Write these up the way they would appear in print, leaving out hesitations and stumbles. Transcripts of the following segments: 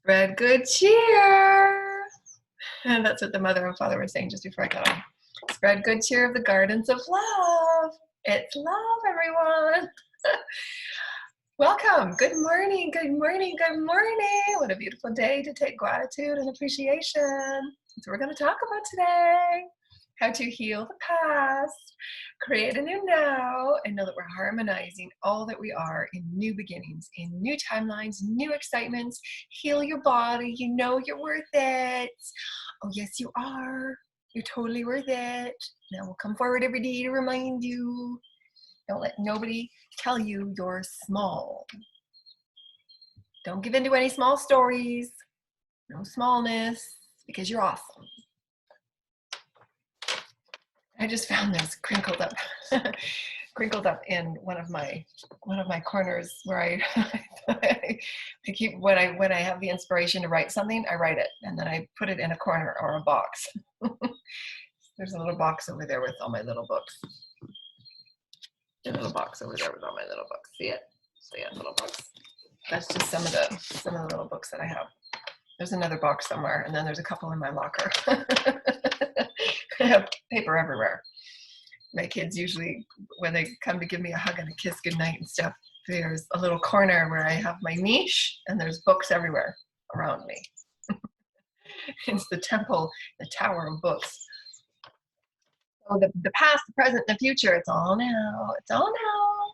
Spread good cheer. And that's what the mother and father were saying just before I got on. Spread good cheer of the gardens of love. It's love, everyone. Welcome. Good morning. Good morning. Good morning. What a beautiful day to take gratitude and appreciation. That's what we're going to talk about today. How to heal the past, create a new now, and know that we're harmonizing all that we are in new beginnings, in new timelines, new excitements. Heal your body. You know you're worth it. Oh, yes, you are. You're totally worth it. Now we'll come forward every day to remind you. Don't let nobody tell you you're small. Don't give in to any small stories. No smallness, because you're awesome. I just found this crinkled up in one of my corners where I keep when I have the inspiration to write something, I write it and then I put it in a corner or a box. There's a little box over there with all my little books. A little box over there with all my little books. See it? See it? Little box. That's just some of the little books that I have. There's another box somewhere, and then there's a couple in my locker. I have paper everywhere. My kids usually, when they come to give me a hug and a kiss goodnight and stuff, there's a little corner where I have my niche, and there's books everywhere around me. It's the temple, the tower of books. So the past, the present, the future, it's all now. It's all now.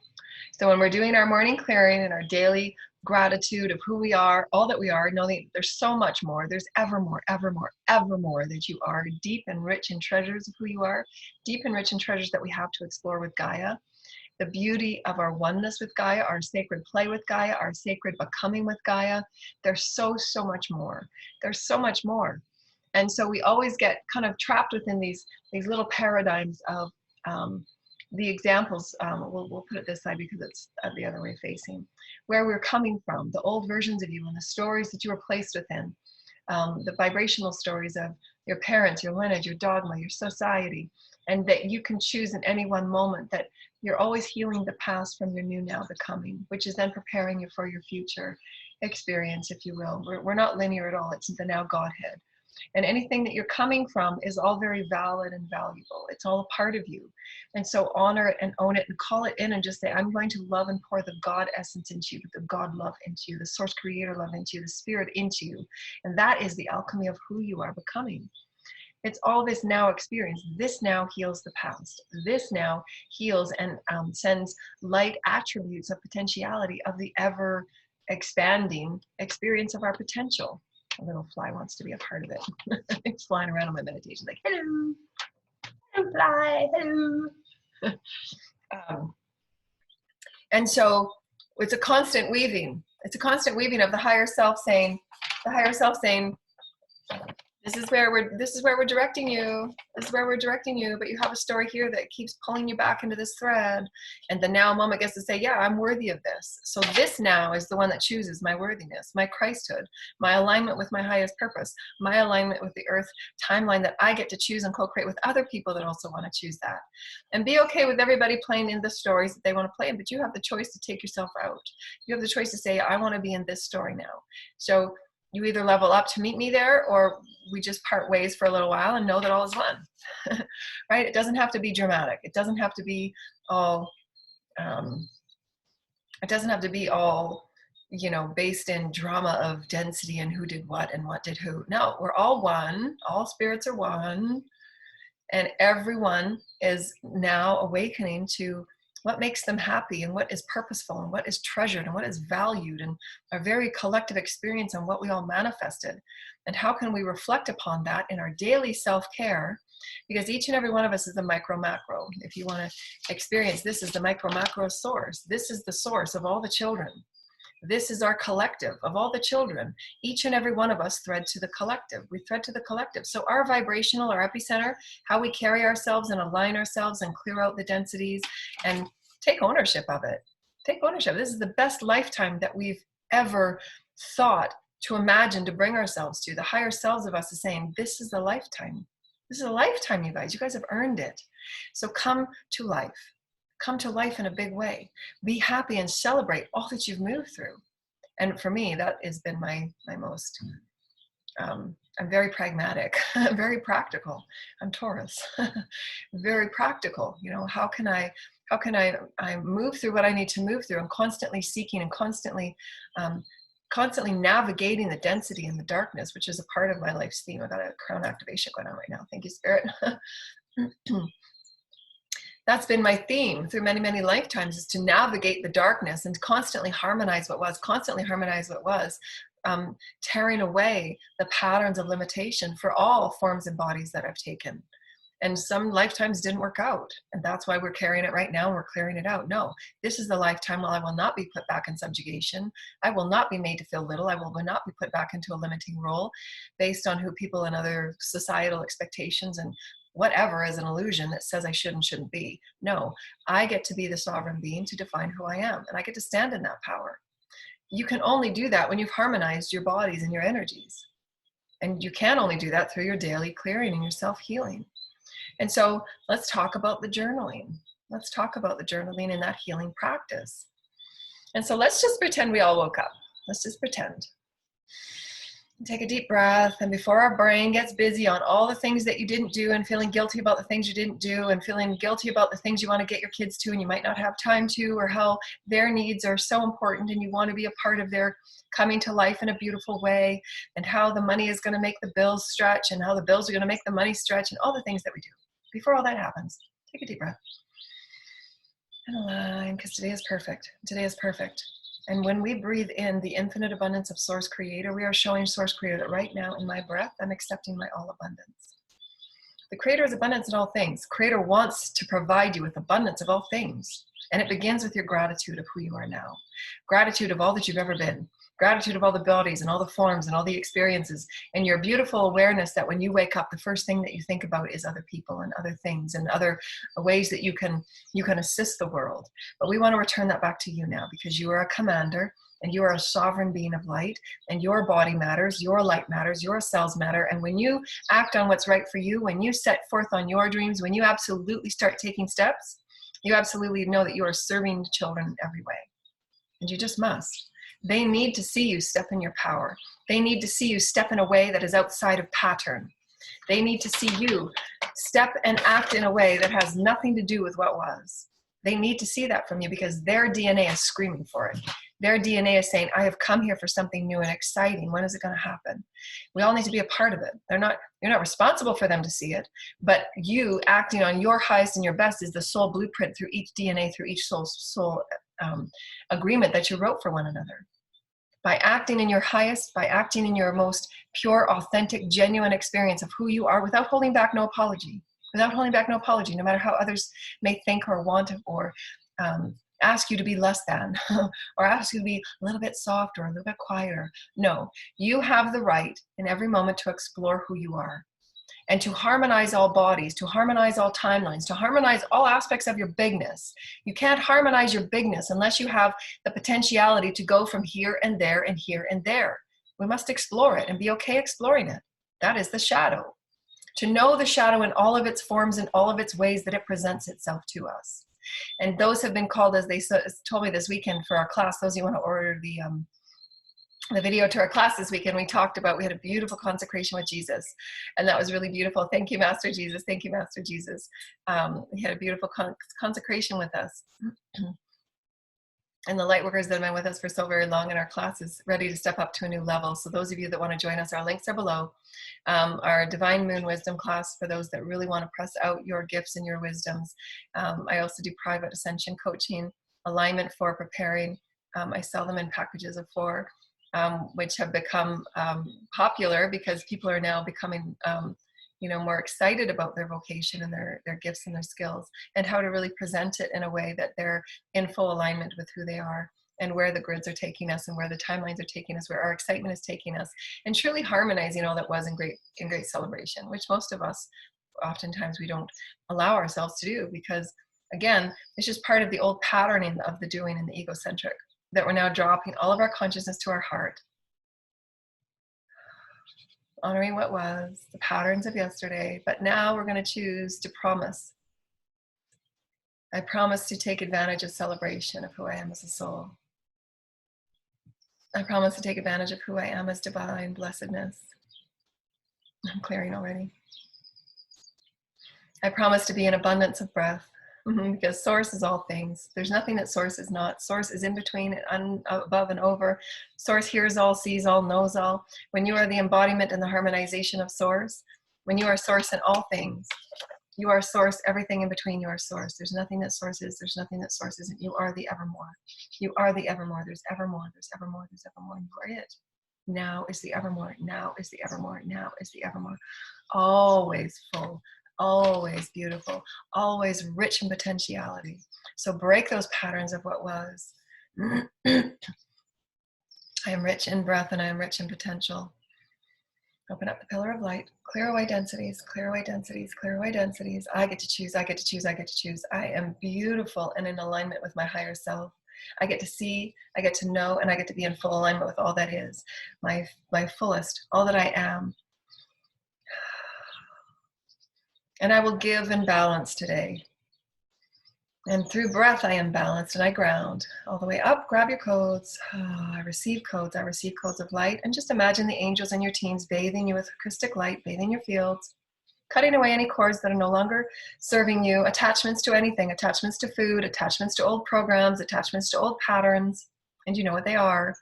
So when we're doing our morning clearing and our daily gratitude of who we are, all that we are, knowing there's so much more. There's ever more that you are, deep and rich in treasures of who you are, deep and rich in treasures that we have to explore with Gaia. The beauty of our oneness with Gaia, our sacred play with Gaia, our sacred becoming with Gaia. There's so much more. There's so much more. And so we always get kind of trapped within these little paradigms of the examples, we'll put it this side because it's the other way facing, where we're coming from, the old versions of you and the stories that you were placed within, the vibrational stories of your parents, your lineage, your dogma, your society, and that you can choose in any one moment that you're always healing the past from your new now becoming, which is then preparing you for your future experience, if you will. We're not linear at all. It's the now Godhead. And anything that you're coming from is all very valid and valuable. It's all a part of you. And so honor it and own it and call it in and just say, I'm going to love and pour the God essence into you, the God love into you, the source creator love into you, the spirit into you. And that is the alchemy of who you are becoming. It's all this now experience. This now heals the past. This now heals and sends light attributes of potentiality of the ever expanding experience of our potential. A little fly wants to be a part of it. It's flying around on my meditation like, hello, hello fly, hello. And so it's a constant weaving. It's a constant weaving of the higher self saying, this is where we're directing you. This is where we're directing you, but you have a story here that keeps pulling you back into this thread. And the now moment gets to say, yeah, I'm worthy of this. So this now is the one that chooses my worthiness, my Christhood, my alignment with my highest purpose, my alignment with the earth timeline that I get to choose and co-create with other people that also want to choose that. And be okay with everybody playing in the stories that they want to play in, but you have the choice to take yourself out. You have the choice to say, I want to be in this story now. So you either level up to meet me there, or we just part ways for a little while and know that all is one, right? It doesn't have to be dramatic. It doesn't have to be all, you know, based in drama of density and who did what and what did who. No, we're all one. All spirits are one. And everyone is now awakening to what makes them happy and what is purposeful and what is treasured and what is valued, and a very collective experience on what we all manifested. And how can we reflect upon that in our daily self-care? Because each and every one of us is the micro macro. If you want to experience, this is the micro macro source. This is the source of all the children. This is our collective of all the children. Each and every one of us thread to the collective. We thread to the collective. So our vibrational, our epicenter, how we carry ourselves and align ourselves and clear out the densities and take ownership of it. Take ownership. This is the best lifetime that we've ever thought to imagine to bring ourselves to. The higher selves of us is saying, this is the lifetime. This is a lifetime, you guys. You guys have earned it. So come to life. Come to life in a big way. Be happy and celebrate all that you've moved through. And for me, that has been my most, I'm very pragmatic. I'm very practical. I'm Taurus. Very practical. You know, how can I move through what I need to move through? I'm constantly seeking and constantly navigating the density and the darkness, which is a part of my life's theme. I've got a crown activation going on right now. Thank you, Spirit. That's been my theme through many, many lifetimes, is to navigate the darkness and constantly harmonize what was, tearing away the patterns of limitation for all forms and bodies that I've taken. And some lifetimes didn't work out. And that's why we're carrying it right now and we're clearing it out. No, this is the lifetime where I will not be put back in subjugation. I will not be made to feel little. I will not be put back into a limiting role based on who people and other societal expectations and whatever is an illusion that says I should and shouldn't be. No, I get to be the sovereign being to define who I am. And I get to stand in that power. You can only do that when you've harmonized your bodies and your energies. And you can only do that through your daily clearing and your self-healing. And so let's talk about the journaling. Let's talk about the journaling and that healing practice. And so let's just pretend we all woke up. Let's just pretend. Take a deep breath, and before our brain gets busy on all the things that you didn't do and feeling guilty about the things you didn't do and feeling guilty about the things you want to get your kids to and you might not have time to, or how their needs are so important and you want to be a part of their coming to life in a beautiful way, and how the money is going to make the bills stretch and how the bills are going to make the money stretch and all the things that we do. Before all that happens, take a deep breath and align, because today is perfect. Today is perfect. And when we breathe in the infinite abundance of Source Creator, we are showing Source Creator that right now in my breath, I'm accepting my all abundance. The Creator is abundance in all things. Creator wants to provide you with abundance of all things. And it begins with your gratitude of who you are now. Gratitude of all that you've ever been. Gratitude of all the bodies and all the forms and all the experiences. And your beautiful awareness that when you wake up, the first thing that you think about is other people and other things and other ways that you can assist the world. But we want to return that back to you now, because you are a commander and you are a sovereign being of light, and your body matters, your light matters, your cells matter. And when you act on what's right for you, when you set forth on your dreams, when you absolutely start taking steps, you absolutely know that you are serving children in every way. And you just must. They need to see you step in your power. They need to see you step in a way that is outside of pattern. They need to see you step and act in a way that has nothing to do with what was. They need to see that from you, because their DNA is screaming for it. Their DNA is saying, I have come here for something new and exciting. When is it going to happen? We all need to be a part of it. You're not responsible for them to see it, but you acting on your highest and your best is the soul blueprint through each DNA, through each soul agreement that you wrote for one another. By acting in your highest, by acting in your most pure, authentic, genuine experience of who you are, without holding back, no apology. Without holding back, no apology, no matter how others may think or want or ask you to be less than, or ask you to be a little bit soft or a little bit quieter. No, you have the right in every moment to explore who you are, and to harmonize all bodies, to harmonize all timelines, to harmonize all aspects of your bigness. You can't harmonize your bigness unless you have the potentiality to go from here and there and here and there. We must explore it and be okay exploring it. That is the shadow. To know the shadow in all of its forms and all of its ways that it presents itself to us. And those have been called, as they told me this weekend for our class, those who want to order the video to our class this weekend, we had a beautiful consecration with Jesus, and that was really beautiful. Thank you, Master Jesus. Thank you, Master Jesus. He had a beautiful consecration with us. And the light workers that have been with us for so very long in our class is ready to step up to a new level. So those of you that want to join us, our links are below. Our Divine Moon Wisdom class for those that really want to press out your gifts and your wisdoms. I also do private Ascension coaching, alignment for preparing. I sell them in packages of 4. Which have become popular because people are now becoming, more excited about their vocation and their gifts and their skills, and how to really present it in a way that they're in full alignment with who they are and where the grids are taking us and where the timelines are taking us, where our excitement is taking us, and truly harmonizing all that was in great celebration, which most of us, oftentimes, we don't allow ourselves to do, because, again, it's just part of the old patterning of the doing and the egocentric, that we're now dropping all of our consciousness to our heart, honoring what was, the patterns of yesterday, but now we're going to choose to promise. I promise to take advantage of celebration of who I am as a soul. I promise to take advantage of who I am as divine blessedness. I'm clearing already. I promise to be in abundance of breath, because source is all things. There's nothing that source is not. Source is in between and above and over. Source hears all, sees all, knows all. When you are the embodiment and the harmonization of source, when you are source in all things, you are source, everything in between, you are source. There's nothing that source is, there's nothing that source isn't. You are the evermore. You are the evermore. There's evermore, there's evermore, there's evermore. You are it. Now is the evermore. Now is the evermore. Now is the evermore. Always full, always beautiful, always rich in potentiality. So break those patterns of what was. I am rich in breath and I am rich in potential. Open up the pillar of light, clear away densities, clear away densities, clear away densities. I get to choose, I get to choose, I get to choose. I am beautiful and in alignment with my higher self. I get to see, I get to know, and I get to be in full alignment with all that is, my fullest, all that I am. And I will give in balance today. And through breath, I am balanced and I ground all the way up. Grab your codes. Oh, I receive codes. I receive codes of light. And just imagine the angels and your teams bathing you with Christic light, bathing your fields, cutting away any cords that are no longer serving you, attachments to anything, attachments to food, attachments to old programs, attachments to old patterns. And you know what they are.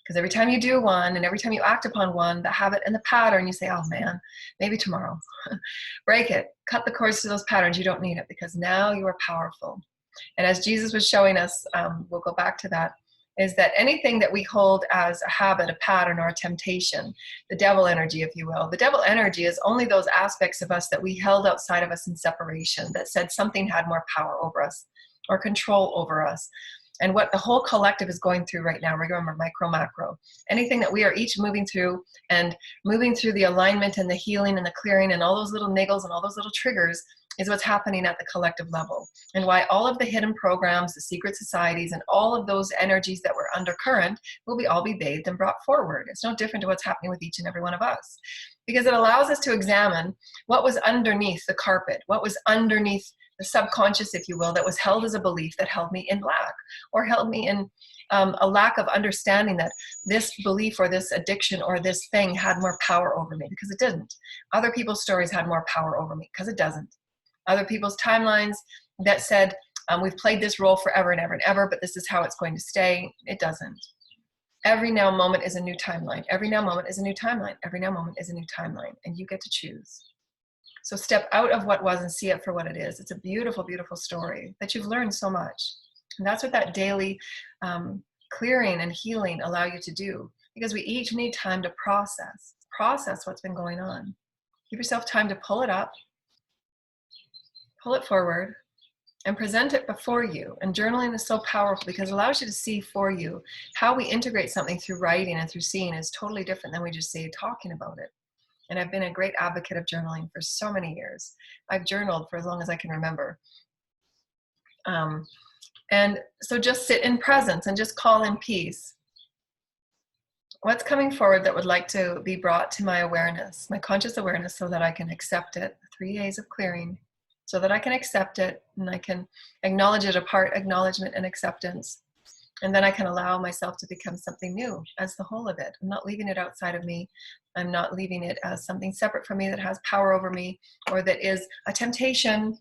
Because every time you do one and every time you act upon one, the habit and the pattern, you say, oh man, maybe tomorrow. Break it. Cut the cords to those patterns. You don't need it because now you are powerful. And as Jesus was showing us, we'll go back to that, is that anything that we hold as a habit, a pattern, or a temptation, the devil energy, if you will, the devil energy is only those aspects of us that we held outside of us in separation, that said something had more power over us or control over us. And what the whole collective is going through right now, remember micro, macro, anything that we are each moving through and moving through the alignment and the healing and the clearing and all those little niggles and all those little triggers is what's happening at the collective level. And why all of the hidden programs, the secret societies, and all of those energies that were undercurrent will all be bathed and brought forward. It's no different to what's happening with each and every one of us. Because it allows us to examine what was underneath the carpet, what was underneath the subconscious, if you will, that was held as a belief that held me in lack, or held me in a lack of understanding that this belief or this addiction or this thing had more power over me, because it didn't. Other people's stories had more power over me, because it doesn't. Other people's timelines that said, we've played this role forever and ever and ever, but this is how it's going to stay. It doesn't. Every now moment is a new timeline. Every now moment is a new timeline. Every now moment is a new timeline, and you get to choose. So step out of what was and see it for what it is. It's a beautiful, beautiful story that you've learned so much. And that's what that daily clearing and healing allow you to do, because we each need time to process what's been going on. Give yourself time to pull it up, pull it forward, and present it before you. And journaling is so powerful because it allows you to see for you how we integrate something through writing and through seeing is totally different than we just say talking about it. And I've been a great advocate of journaling for so many years. I've journaled for as long as I can remember. And so just sit in presence and just call in peace. What's coming forward that would like to be brought to my awareness, my conscious awareness, so that I can accept it, 3 days of clearing, so that I can accept it and I can acknowledge it apart, acknowledgement and acceptance. And then I can allow myself to become something new as the whole of it. I'm not leaving it outside of me. I'm not leaving it as something separate from me that has power over me or that is a temptation.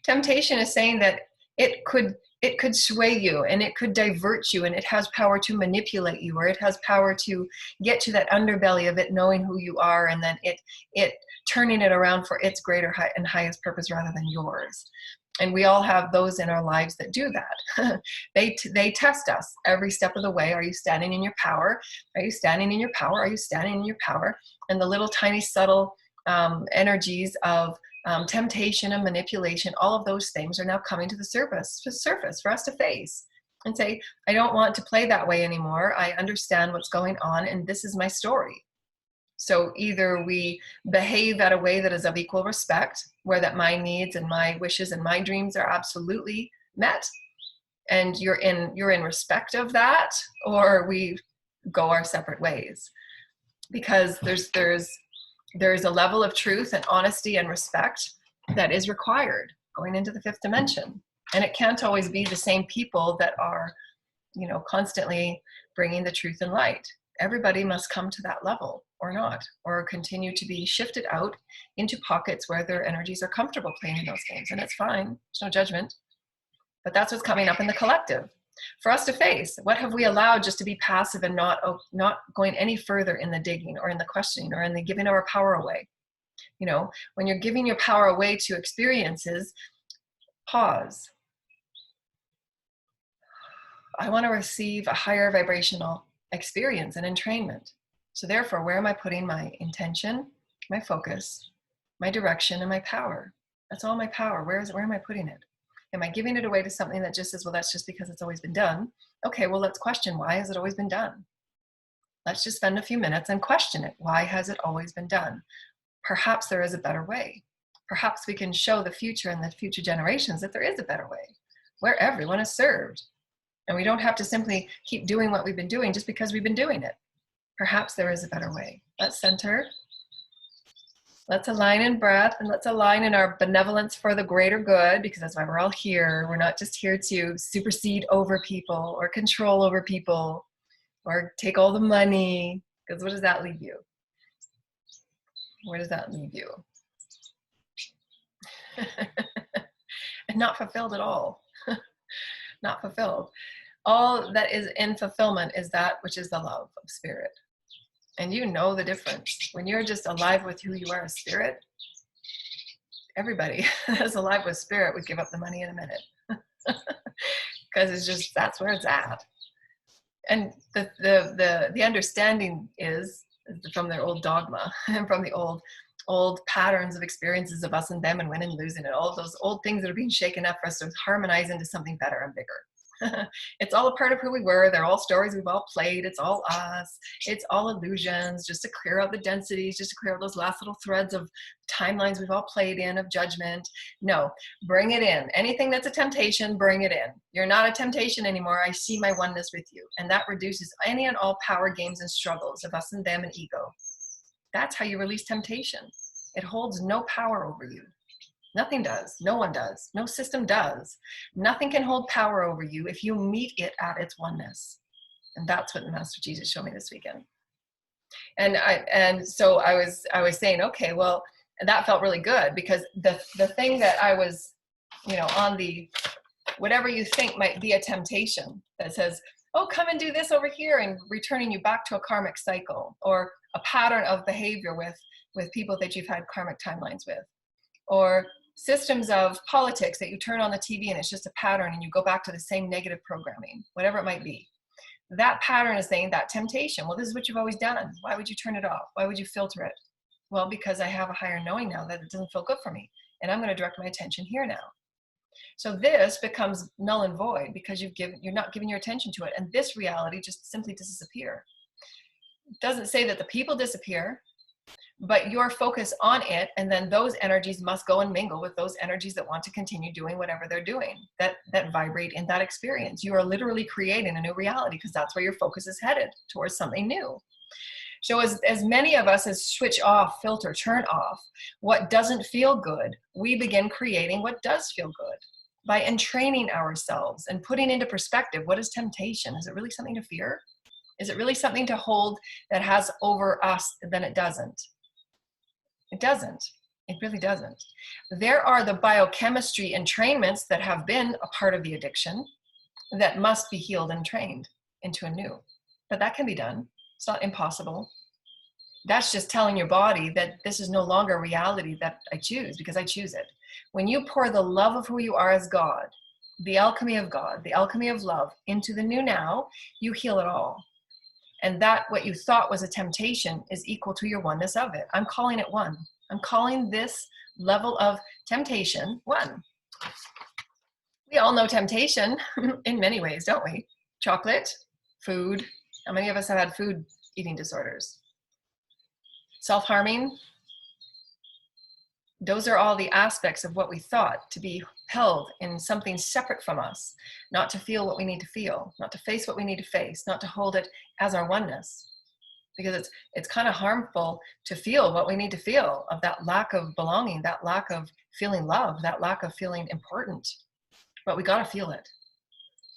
Temptation is saying that it could sway you and it could divert you and it has power to manipulate you, or it has power to get to that underbelly of it knowing who you are and then it turning it around for its greater and highest purpose rather than yours. And we all have those in our lives that do that. They test us every step of the way. Are you standing in your power? Are you standing in your power? Are you standing in your power? And the little tiny subtle energies of temptation and manipulation, all of those things are now coming to the surface for us to face and say, I don't want to play that way anymore. I understand what's going on and this is my story. So either we behave at a way that is of equal respect, where that my needs and my wishes and my dreams are absolutely met, and you're in respect of that, or we go our separate ways. Because there's a level of truth and honesty and respect that is required going into the fifth dimension. And it can't always be the same people that are you know, constantly bringing the truth and light. Everybody must come to that level or not, or continue to be shifted out into pockets where their energies are comfortable playing in those games. And it's fine, there's no judgment. But that's what's coming up in the collective for us to face. What have we allowed just to be passive and not going any further in the digging or in the questioning or in the giving our power away? You know, when you're giving your power away to experiences, pause. I want to receive a higher vibrational experience and entrainment. So therefore, where am I putting my intention, my focus, my direction, and my power? That's all my power. Where am I putting it? Am I giving it away to something that just says, well, that's just because it's always been done? Okay, well, let's question, why has it always been done? Let's just spend a few minutes and question it. Why has it always been done? Perhaps there is a better way. Perhaps we can show the future and the future generations that there is a better way, where everyone is served. And we don't have to simply keep doing what we've been doing just because we've been doing it. Perhaps there is a better way. Let's center. Let's align in breath, and let's align in our benevolence for the greater good, because that's why we're all here. We're not just here to supersede over people or control over people or take all the money, because what does that leave you? Where does that leave you? And not fulfilled at all. Not fulfilled. All that is in fulfillment is that which is the love of spirit. And you know the difference. When you're just alive with who you are as spirit, everybody that's alive with spirit would give up the money in a minute. Because it's just, that's where it's at. And the understanding is from their old dogma and from the old patterns of experiences of us and them and winning and losing and all of those old things that are being shaken up for us to harmonize into something better and bigger. It's all a part of who we were. They're all stories we've all played. It's all us. It's all illusions, just to clear out the densities, just to clear out those last little threads of timelines we've all played in of judgment. No, bring it in. Anything that's a temptation, bring it in. You're not a temptation anymore. I see my oneness with you. And that reduces any and all power games and struggles of us and them and ego. That's how you release temptation. It holds no power over you. Nothing does. No one does. No system does. Nothing can hold power over you if you meet it at its oneness. And that's what the Master Jesus showed me this weekend. And so I was saying, okay, well, that felt really good, because the thing that I was, you know, on the whatever you think might be a temptation that says, oh, come and do this over here, and returning you back to a karmic cycle or a pattern of behavior with people that you've had karmic timelines with, or systems of politics that you turn on the TV and it's just a pattern and you go back to the same negative programming, whatever it might be. That pattern is saying that temptation. Well, this is what you've always done. Why would you turn it off? Why would you filter it? Well, because I have a higher knowing now that it doesn't feel good for me. And I'm going to direct my attention here now. So this becomes null and void because you're not giving your attention to it. And this reality just simply disappears. It doesn't say that the people disappear, but your focus on it, and then those energies must go and mingle with those energies that want to continue doing whatever they're doing, that vibrate in that experience. You are literally creating a new reality, because that's where your focus is headed, towards something new. So as many of us as switch off, filter, turn off what doesn't feel good, we begin creating what does feel good by entraining ourselves and putting into perspective, what is temptation? Is it really something to fear? Is it really something to hold that has over us? Then it doesn't. It doesn't. It really doesn't. There are the biochemistry entrainments that have been a part of the addiction that must be healed and trained into a new. But that can be done. It's not impossible. That's just telling your body that this is no longer a reality that I choose, because I choose it. When you pour the love of who you are as God, the alchemy of God, the alchemy of love into the new now, you heal it all. And that what you thought was a temptation is equal to your oneness of it. I'm calling it one. I'm calling this level of temptation one. We all know temptation in many ways, don't we? Chocolate, food. How many of us have had food eating disorders? Self-harming. Those are all the aspects of what we thought to be held in something separate from us, not to feel what we need to feel, not to face what we need to face, not to hold it as our oneness. Because it's kind of harmful to feel what we need to feel, of that lack of belonging, that lack of feeling love, that lack of feeling important. But we got to feel it.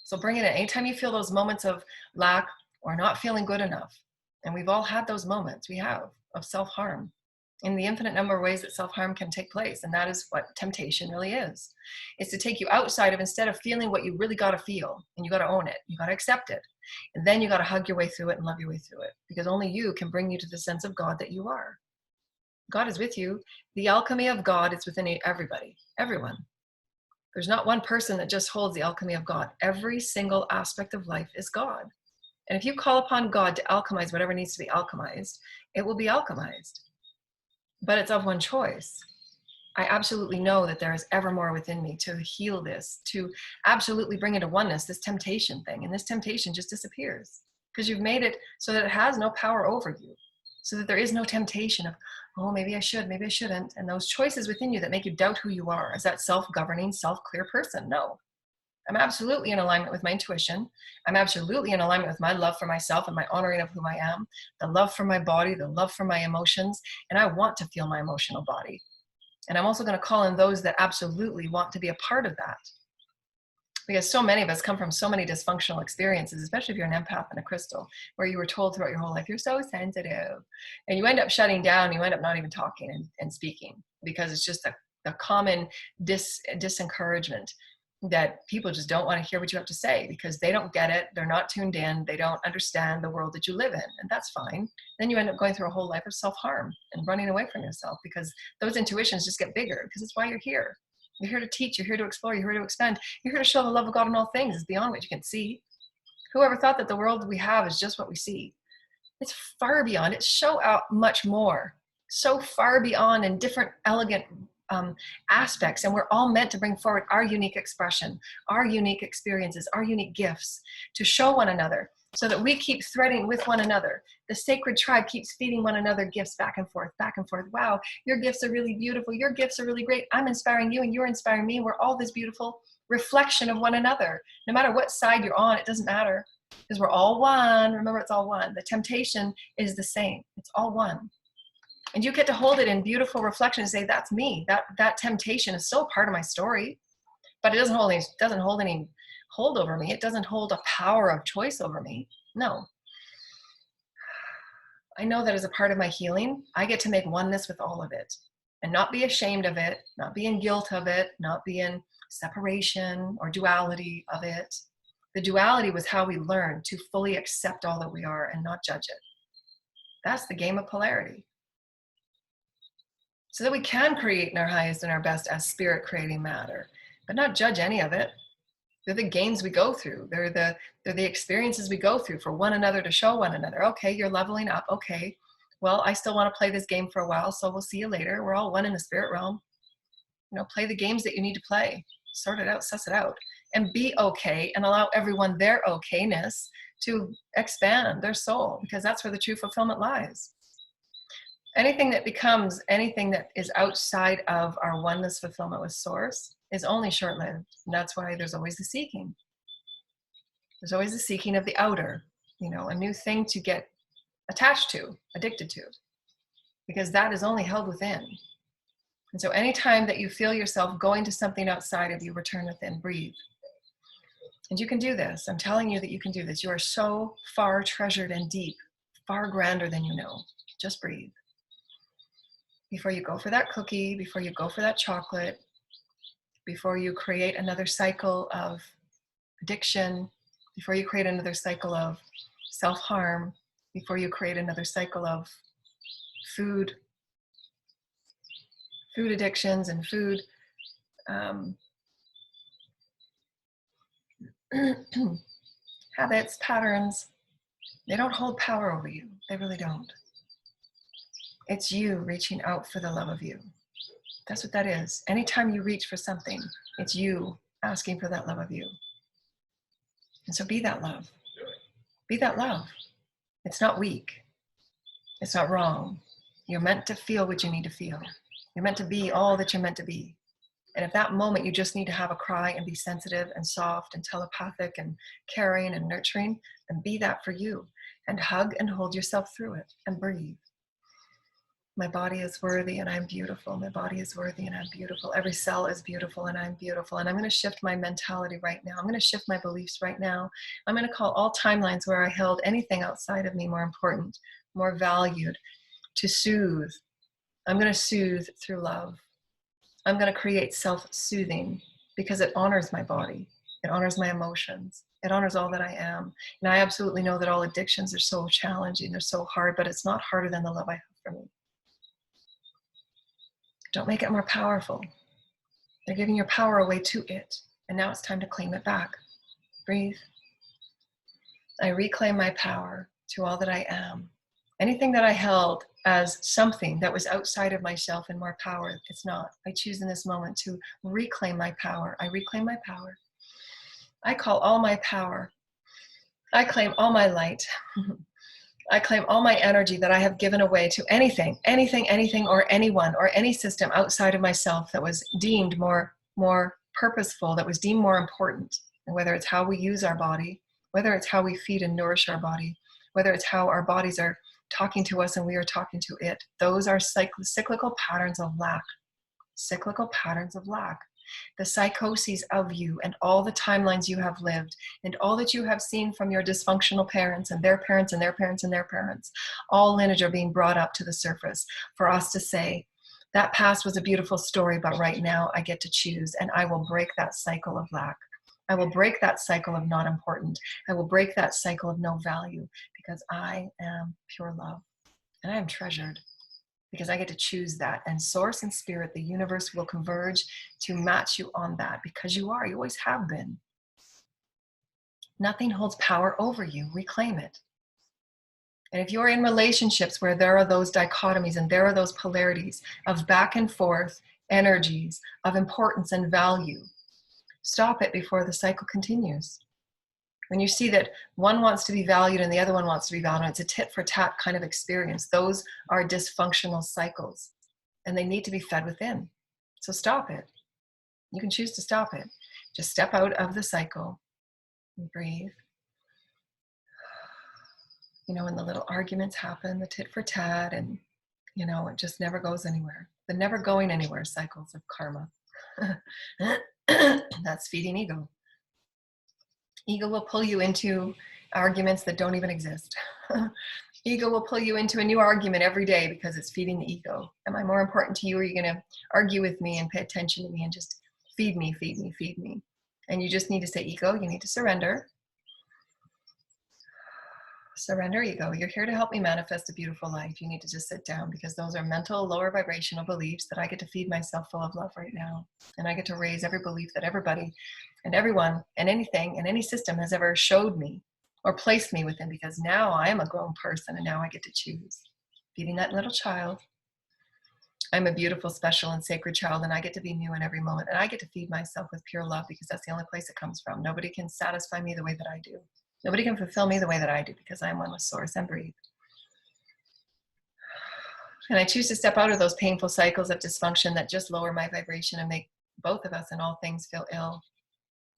So bring it in. Anytime you feel those moments of lack or not feeling good enough, and we've all had those moments, we have, of self-harm, in the infinite number of ways that self-harm can take place. And that is what temptation really is. It's to take you outside of, instead of feeling what you really got to feel, and you got to own it, you got to accept it. And then you got to hug your way through it and love your way through it, because only you can bring you to the sense of God that you are. God is with you. The alchemy of God is within everybody, everyone. There's not one person that just holds the alchemy of God. Every single aspect of life is God. And if you call upon God to alchemize whatever needs to be alchemized, it will be alchemized. But it's of one choice. I absolutely know that there is ever more within me to heal this, to absolutely bring into oneness, this temptation thing. And this temptation just disappears because you've made it so that it has no power over you, so that there is no temptation of, oh, maybe I should, maybe I shouldn't. And those choices within you that make you doubt who you are as that self-governing, self-clear person. No, I'm absolutely in alignment with my intuition. I'm absolutely in alignment with my love for myself and my honoring of who I am, the love for my body, the love for my emotions. And I want to feel my emotional body. And I'm also going to call in those that absolutely want to be a part of that. Because so many of us come from so many dysfunctional experiences, especially if you're an empath and a crystal, where you were told throughout your whole life, you're so sensitive. And you end up shutting down, you end up not even talking and speaking, because it's just a common disencouragement that people just don't want to hear what you have to say because they don't get it. They're not tuned in. They don't understand the world that you live in. And that's fine. Then you end up going through a whole life of self-harm and running away from yourself because those intuitions just get bigger, because it's why you're here. You're here to teach. You're here to explore. You're here to expand. You're here to show the love of God in all things. It's beyond what you can see. Whoever thought that the world we have is just what we see? It's far beyond. It's so out much more. So far beyond in different elegant aspects, and we're all meant to bring forward our unique expression, our unique experiences, our unique gifts to show one another, so that we keep threading with one another. The sacred tribe keeps feeding one another gifts back and forth, back and forth. Wow, your gifts are really beautiful. Your gifts are really great. I'm inspiring you and you're inspiring me. We're all this beautiful reflection of one another. No matter what side you're on, it doesn't matter, because we're all one. Remember, it's all one. The temptation is the same. It's all one. And you get to hold it in beautiful reflection and say, that's me. That temptation is still part of my story, but it doesn't hold any hold over me. It doesn't hold a power of choice over me. No. I know that as a part of my healing, I get to make oneness with all of it and not be ashamed of it, not be in guilt of it, not be in separation or duality of it. The duality was how we learned to fully accept all that we are and not judge it. That's the game of polarity. So that we can create in our highest and our best as spirit creating matter, but not judge any of it. They're the games we go through. They're the experiences we go through for one another, to show one another. Okay, you're leveling up. Okay, well, I still want to play this game for a while, so we'll see you later. We're all one in the spirit realm. You know, play the games that you need to play. Sort it out, suss it out, and be okay, and allow everyone their okayness to expand their soul, because that's where the true fulfillment lies. Anything that becomes anything that is outside of our oneness fulfillment with source is only short-lived. And that's why there's always the seeking. There's always the seeking of the outer, you know, a new thing to get attached to, addicted to, because that is only held within. And so anytime that you feel yourself going to something outside of you, return within, breathe. And you can do this. I'm telling you that you can do this. You are so far treasured and deep, far grander than you know. Just breathe. Before you go for that cookie, before you go for that chocolate, before you create another cycle of addiction, before you create another cycle of self-harm, before you create another cycle of food addictions and food habits, patterns, they don't hold power over you. They really don't. It's you reaching out for the love of you. That's what that is. Anytime you reach for something, it's you asking for that love of you. And so be that love. Be that love. It's not weak. It's not wrong. You're meant to feel what you need to feel. You're meant to be all that you're meant to be. And if that moment you just need to have a cry and be sensitive and soft and telepathic and caring and nurturing, then be that for you. And hug and hold yourself through it and breathe. My body is worthy and I'm beautiful. My body is worthy and I'm beautiful. Every cell is beautiful and I'm beautiful. And I'm going to shift my mentality right now. I'm going to shift my beliefs right now. I'm going to call all timelines where I held anything outside of me more important, more valued, to soothe. I'm going to soothe through love. I'm going to create self-soothing because it honors my body. It honors my emotions. It honors all that I am. And I absolutely know that all addictions are so challenging. They're so hard, but it's not harder than the love I have for me. Don't make it more powerful. They're giving your power away to it. And now it's time to claim it back. Breathe. I reclaim my power to all that I am. Anything that I held as something that was outside of myself and more power, it's not. I choose in this moment to reclaim my power. I reclaim my power. I call all my power. I claim all my light. I claim all my energy that I have given away to anything, or anyone, or any system outside of myself that was deemed more purposeful, that was deemed more important. And whether it's how we use our body, whether it's how we feed and nourish our body, whether it's how our bodies are talking to us and we are talking to it, those are cyclical patterns of lack. Cyclical patterns of lack. The psychoses of you and all the timelines you have lived and all that you have seen from your dysfunctional parents and their parents and their parents and their parents, all lineage are being brought up to the surface for us to say, that past was a beautiful story, but right now I get to choose, and I will break that cycle of lack. I will break that cycle of not important. I will break that cycle of no value because I am pure love and I am treasured. Because I get to choose that. And source and spirit, the universe will converge to match you on that because you are, you always have been. Nothing holds power over you. Reclaim it. And if you're in relationships where there are those dichotomies and there are those polarities of back and forth energies of importance and value, stop it before the cycle continues. When you see that one wants to be valued and the other one wants to be valued, it's a tit for tat kind of experience. Those are dysfunctional cycles and they need to be fed within. So stop it. You can choose to stop it. Just step out of the cycle and breathe. You know, when the little arguments happen, the tit for tat, and, you know, it just never goes anywhere. The never going anywhere cycles of karma. That's feeding ego. Ego will pull you into arguments that don't even exist. Ego will pull you into a new argument every day because it's feeding the ego. Am I more important to you, or are you going to argue with me and pay attention to me and just feed me, feed me, feed me? And you just need to say, ego, you need to surrender. Surrender, ego. You're here to help me manifest a beautiful life. You need to just sit down because those are mental, lower vibrational beliefs that I get to feed myself full of love right now. And I get to raise every belief that everybody and everyone and anything and any system has ever showed me or placed me within, because now I am a grown person and now I get to choose. Feeding that little child. I'm a beautiful, special, and sacred child, and I get to be new in every moment. And I get to feed myself with pure love because that's the only place it comes from. Nobody can satisfy me the way that I do. Nobody can fulfill me the way that I do because I am one with source. And breathe. And I choose to step out of those painful cycles of dysfunction that just lower my vibration and make both of us and all things feel ill.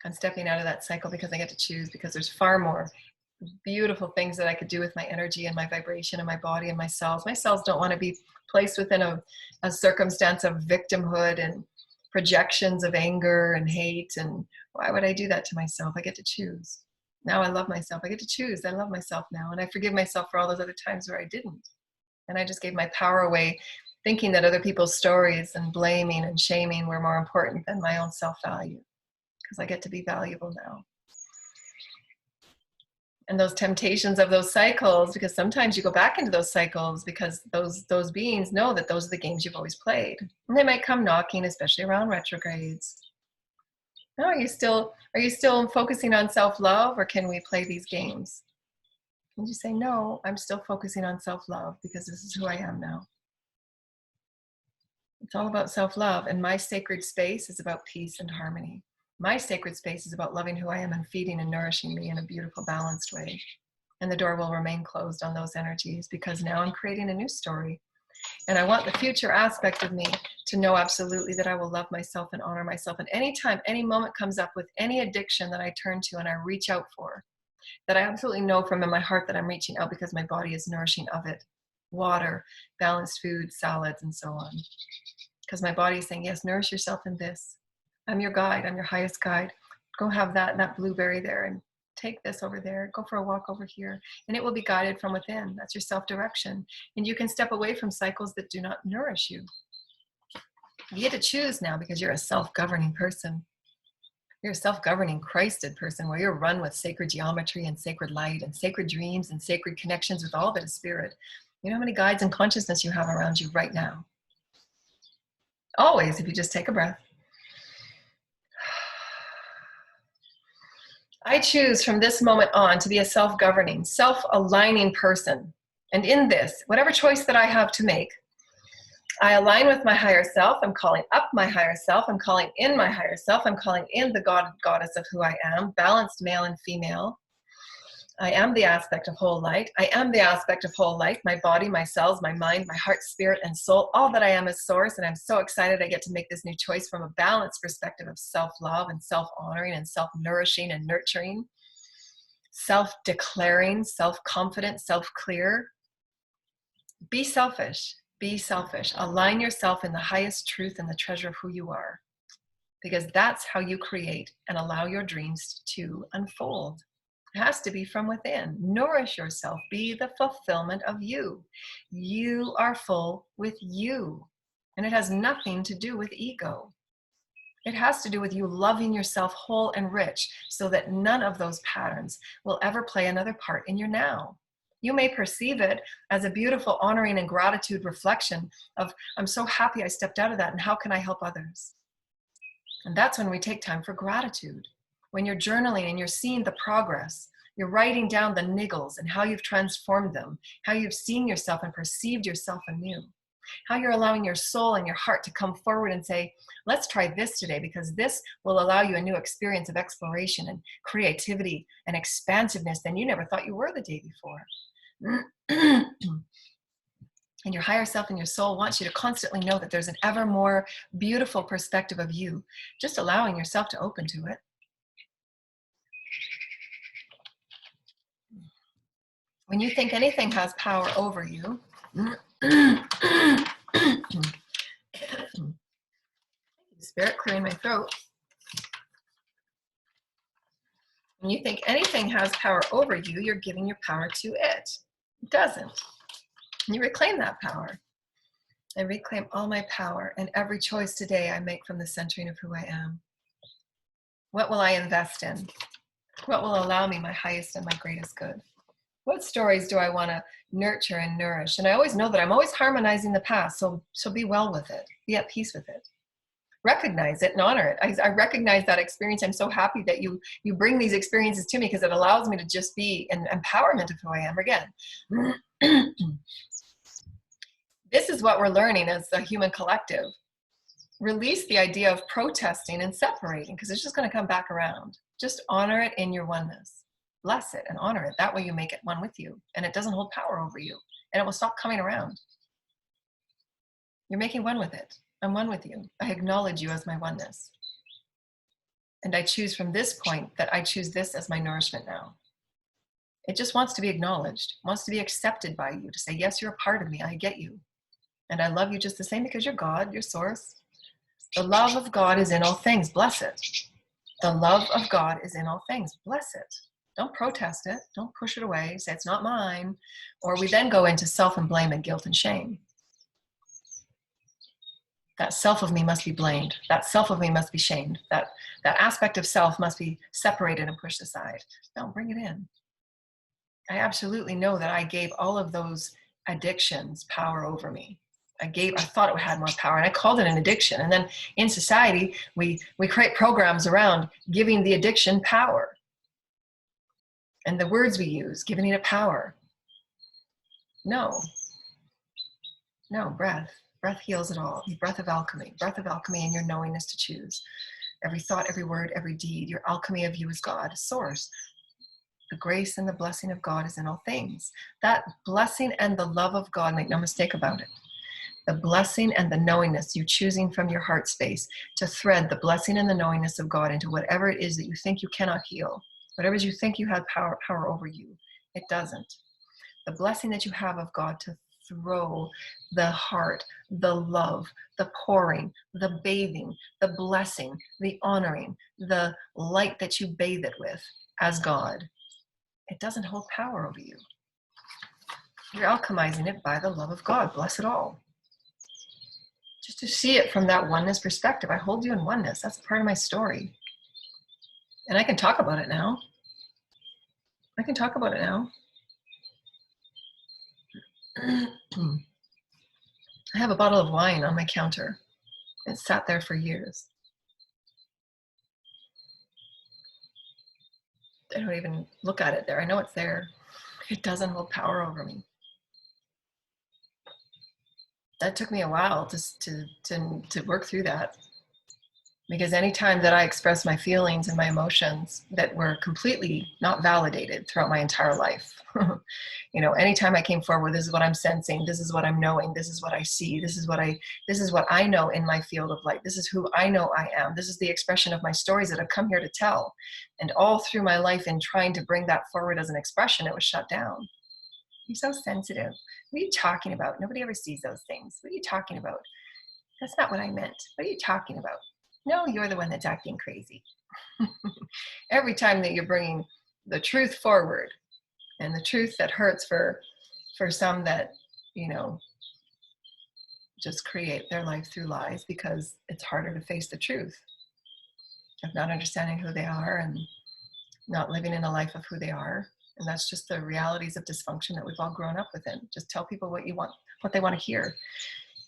I'm stepping out of that cycle because I get to choose, because there's far more beautiful things that I could do with my energy and my vibration and my body and my cells. My cells don't want to be placed within a circumstance of victimhood and projections of anger and hate. And why would I do that to myself? I get to choose. Now I love myself. I get to choose. I love myself now. And I forgive myself for all those other times where I didn't. And I just gave my power away, thinking that other people's stories and blaming and shaming were more important than my own self-value. Because I get to be valuable now. And those temptations of those cycles, because sometimes you go back into those cycles because those beings know that those are the games you've always played. And they might come knocking, especially around retrogrades. No, are you still focusing on self-love, or can we play these games? And you say, no, I'm still focusing on self-love because this is who I am now. It's all about self-love, and my sacred space is about peace and harmony. My sacred space is about loving who I am and feeding and nourishing me in a beautiful, balanced way. And the door will remain closed on those energies because now I'm creating a new story. And I want the future aspect of me to know absolutely that I will love myself and honor myself. And anytime, any moment comes up with any addiction that I turn to and I reach out for, that I absolutely know from in my heart that I'm reaching out because my body is nourishing of it. water, balanced food, salads, and so on. Because my body is saying, yes, nourish yourself in this. I'm your guide. I'm your highest guide. Go have that blueberry there, and take this over there. Go for a walk over here. And it will be guided from within. That's your self-direction. And you can step away from cycles that do not nourish you. You get to choose now, because you're a self-governing person. You're a self-governing, Christed person, where you're run with sacred geometry and sacred light and sacred dreams and sacred connections with all that is spirit. You know how many guides and consciousness you have around you right now? Always, if you just take a breath. I choose from this moment on to be a self-governing, self-aligning person. And in this, whatever choice that I have to make, I align with my higher self. I'm calling up my higher self. I'm calling in my higher self. I'm calling in the God, goddess of who I am, balanced male and female. I am the aspect of whole light. I am the aspect of whole light. My body, my cells, my mind, my heart, spirit, and soul. All that I am is source. And I'm so excited I get to make this new choice from a balanced perspective of self-love and self-honoring and self-nourishing and nurturing, self-declaring, self-confident, self-clear. Be selfish. Be selfish. Align yourself in the highest truth and the treasure of who you are, because that's how you create and allow your dreams to unfold. It has to be from within. Nourish yourself. Be the fulfillment of you. You are full with you, and it has nothing to do with ego. It has to do with you loving yourself whole and rich, so that none of those patterns will ever play another part in your now. You may perceive it as a beautiful honoring and gratitude reflection of, I'm so happy I stepped out of that, and how can I help others? And that's when we take time for gratitude. When you're journaling and you're seeing the progress, you're writing down the niggles and how you've transformed them, how you've seen yourself and perceived yourself anew, how you're allowing your soul and your heart to come forward and say, let's try this today, because this will allow you a new experience of exploration and creativity and expansiveness than you never thought you were the day before. And your higher self and your soul wants you to constantly know that there's an ever more beautiful perspective of you, just allowing yourself to open to it. When you think anything has power over you, Spirit, clearing my throat. When you think anything has power over you, you're giving your power to it. It doesn't. You reclaim that power. I reclaim all my power, and every choice today I make from the centering of who I am. What will I invest in? What will allow me my highest and my greatest good? What stories do I want to nurture and nourish? And I always know that I'm always harmonizing the past, so be well with it. Be at peace with it. Recognize it and honor it. I recognize that experience. I'm so happy that you bring these experiences to me, because it allows me to just be in empowerment of who I am again. This is what we're learning as a human collective. Release the idea of protesting and separating, because it's just going to come back around. Just honor it in your oneness. Bless it and honor it. That way you make it one with you, and it doesn't hold power over you, and it will stop coming around. You're making one with it. I'm one with you. I acknowledge you as my oneness. And I choose from this point that I choose this as my nourishment now. It just wants to be acknowledged, wants to be accepted by you, to say, yes, you're a part of me. I get you. And I love you just the same, because you're God, you're source. The love of God is in all things. Bless it. The love of God is in all things. Bless it. Don't protest it. Don't push it away. Say it's not mine. Or we then go into self and blame and guilt and shame. That self of me must be blamed. That self of me must be shamed. That aspect of self must be separated and pushed aside. No, bring it in. I absolutely know that I gave all of those addictions power over me. I thought it had more power, and I called it an addiction. And then in society, we create programs around giving the addiction power. And the words we use, giving it power. No, breath. Breath heals it all. Breath of alchemy and your knowingness to choose. Every thought, every word, every deed, your alchemy of you is God, source. The grace and the blessing of God is in all things. That blessing and the love of God, make no mistake about it. The blessing and the knowingness, you choosing from your heart space to thread the blessing and the knowingness of God into whatever it is that you think you cannot heal. Whatever you think you have power over you, it doesn't. The blessing that you have of God to throw the heart, the love, the pouring, the bathing, the blessing, the honoring, the light that you bathe it with as God, it doesn't hold power over you. You're alchemizing it by the love of God. Bless it all. Just to see it from that oneness perspective. I hold you in oneness. That's part of my story. And I can talk about it now. I can talk about it now. I have a bottle of wine on my counter. It sat there for years. I don't even look at it there. I know it's there. It doesn't hold power over me. That took me a while to work through that. Because anytime that I expressed my feelings and my emotions that were completely not validated throughout my entire life, you know, anytime I came forward, this is what I'm sensing, this is what I'm knowing, this is what I see, this is what I know in my field of light, this is who I know I am, this is the expression of my stories that I've come here to tell. And all through my life in trying to bring that forward as an expression, it was shut down. You're so sensitive. What are you talking about? Nobody ever sees those things. What are you talking about? That's not what I meant. What are you talking about? No, you're the one that's acting crazy. Every time that you're bringing the truth forward, and the truth that hurts for some that, you know, just create their life through lies because it's harder to face the truth of not understanding who they are and not living in a life of who they are. And that's just the realities of dysfunction that we've all grown up within. Just tell people what you want, what they want to hear.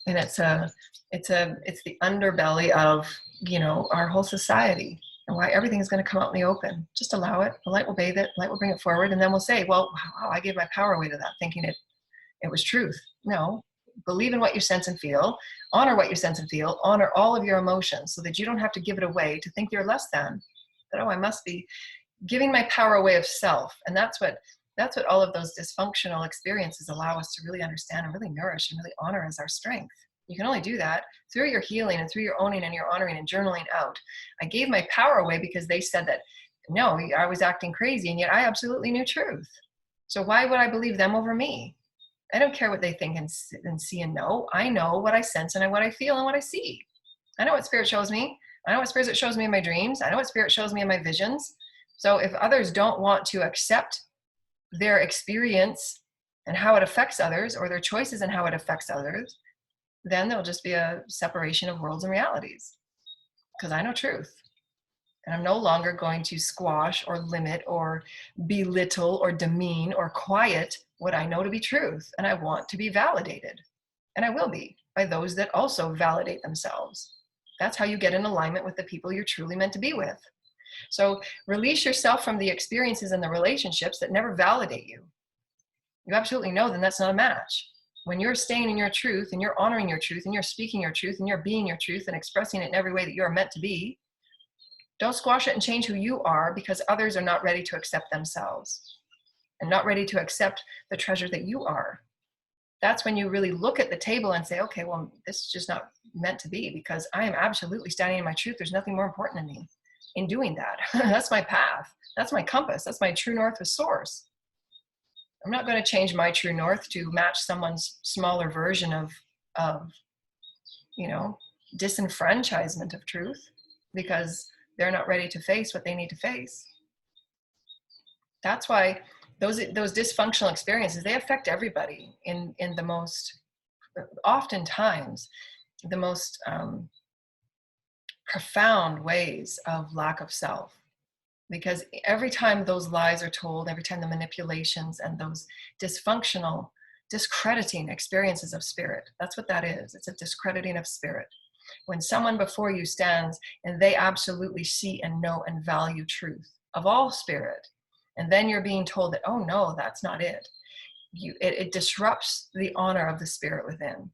And it's the underbelly of, you know, our whole society and why everything is going to come out in the open. Just allow it. The light will bathe it. The light will bring it forward. And then we'll say, well, wow, I gave my power away to that, thinking it was truth. No, believe in what you sense and feel. Honor what you sense and feel. Honor all of your emotions so that you don't have to give it away to think you're less than. That, oh, I must be giving my power away of self. And that's what all of those dysfunctional experiences allow us to really understand and really nourish and really honor as our strength. You can only do that through your healing and through your owning and your honoring and journaling out. I gave my power away because they said that, no, I was acting crazy, and yet I absolutely knew truth. So why would I believe them over me? I don't care what they think and see and know. I know what I sense and what I feel and what I see. I know what spirit shows me. I know what spirit shows me in my dreams. I know what spirit shows me in my visions. So if others don't want to accept their experience and how it affects others, or their choices and how it affects others, then there'll just be a separation of worlds and realities. Because I know truth. And I'm no longer going to squash or limit or belittle or demean or quiet what I know to be truth. And I want to be validated. And I will be by those that also validate themselves. That's how you get in alignment with the people you're truly meant to be with. So release yourself from the experiences and the relationships that never validate you. You absolutely know then that's not a match. When you're staying in your truth and you're honoring your truth and you're speaking your truth and you're being your truth and expressing it in every way that you're meant to be, don't squash it and change who you are because others are not ready to accept themselves and not ready to accept the treasure that you are. That's when you really look at the table and say, okay, well, this is just not meant to be because I am absolutely standing in my truth. There's nothing more important than me in doing that. That's my path. That's my compass. That's my true north with source. I'm not going to change my true north to match someone's smaller version of, you know, disenfranchisement of truth because they're not ready to face what they need to face. That's why those dysfunctional experiences, they affect everybody in the most, oftentimes, the most profound ways of lack of self. Because every time those lies are told, every time the manipulations and those dysfunctional, discrediting experiences of spirit, that's what that is. It's a discrediting of spirit. When someone before you stands and they absolutely see and know and value truth of all spirit, and then you're being told that, oh no, that's not it. It disrupts the honor of the spirit within.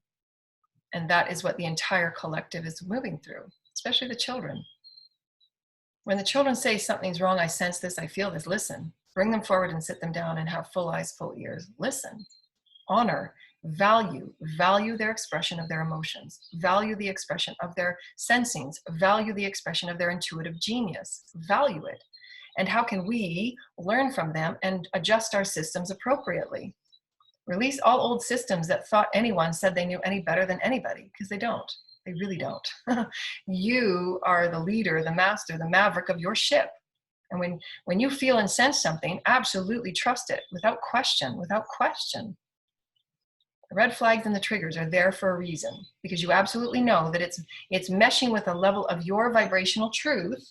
And that is what the entire collective is moving through, especially the children. When the children say something's wrong, I sense this, I feel this, listen. Bring them forward and sit them down and have full eyes, full ears. Listen, honor, value their expression of their emotions, value the expression of their sensings, value the expression of their intuitive genius, value it. And how can we learn from them and adjust our systems appropriately? Release all old systems that thought anyone said they knew any better than anybody, because they don't. They really don't. You are the leader, the master, the maverick of your ship. And when you feel and sense something, absolutely trust it without question, without question. The red flags and the triggers are there for a reason, because you absolutely know that it's meshing with a level of your vibrational truth.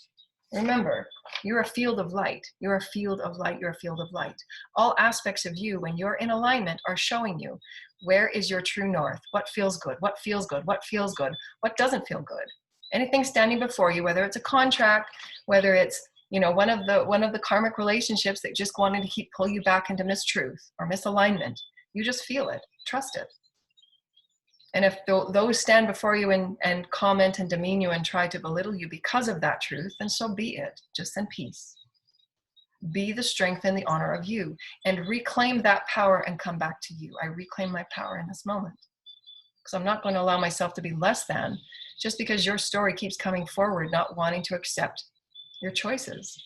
Remember, you're a field of light. You're a field of light. You're a field of light. All aspects of you, when you're in alignment, are showing you where is your true north. What feels good? What feels good? What feels good? What doesn't feel good? Anything standing before you, whether it's a contract, whether it's one of the karmic relationships that just wanted to keep pull you back into mistruth or misalignment, you just feel it. Trust it. And if those stand before you and comment and demean you and try to belittle you because of that truth, then so be it. Just send peace. Be the strength and the honor of you, and reclaim that power and come back to you. I reclaim my power in this moment, because I'm not going to allow myself to be less than just because your story keeps coming forward, not wanting to accept your choices.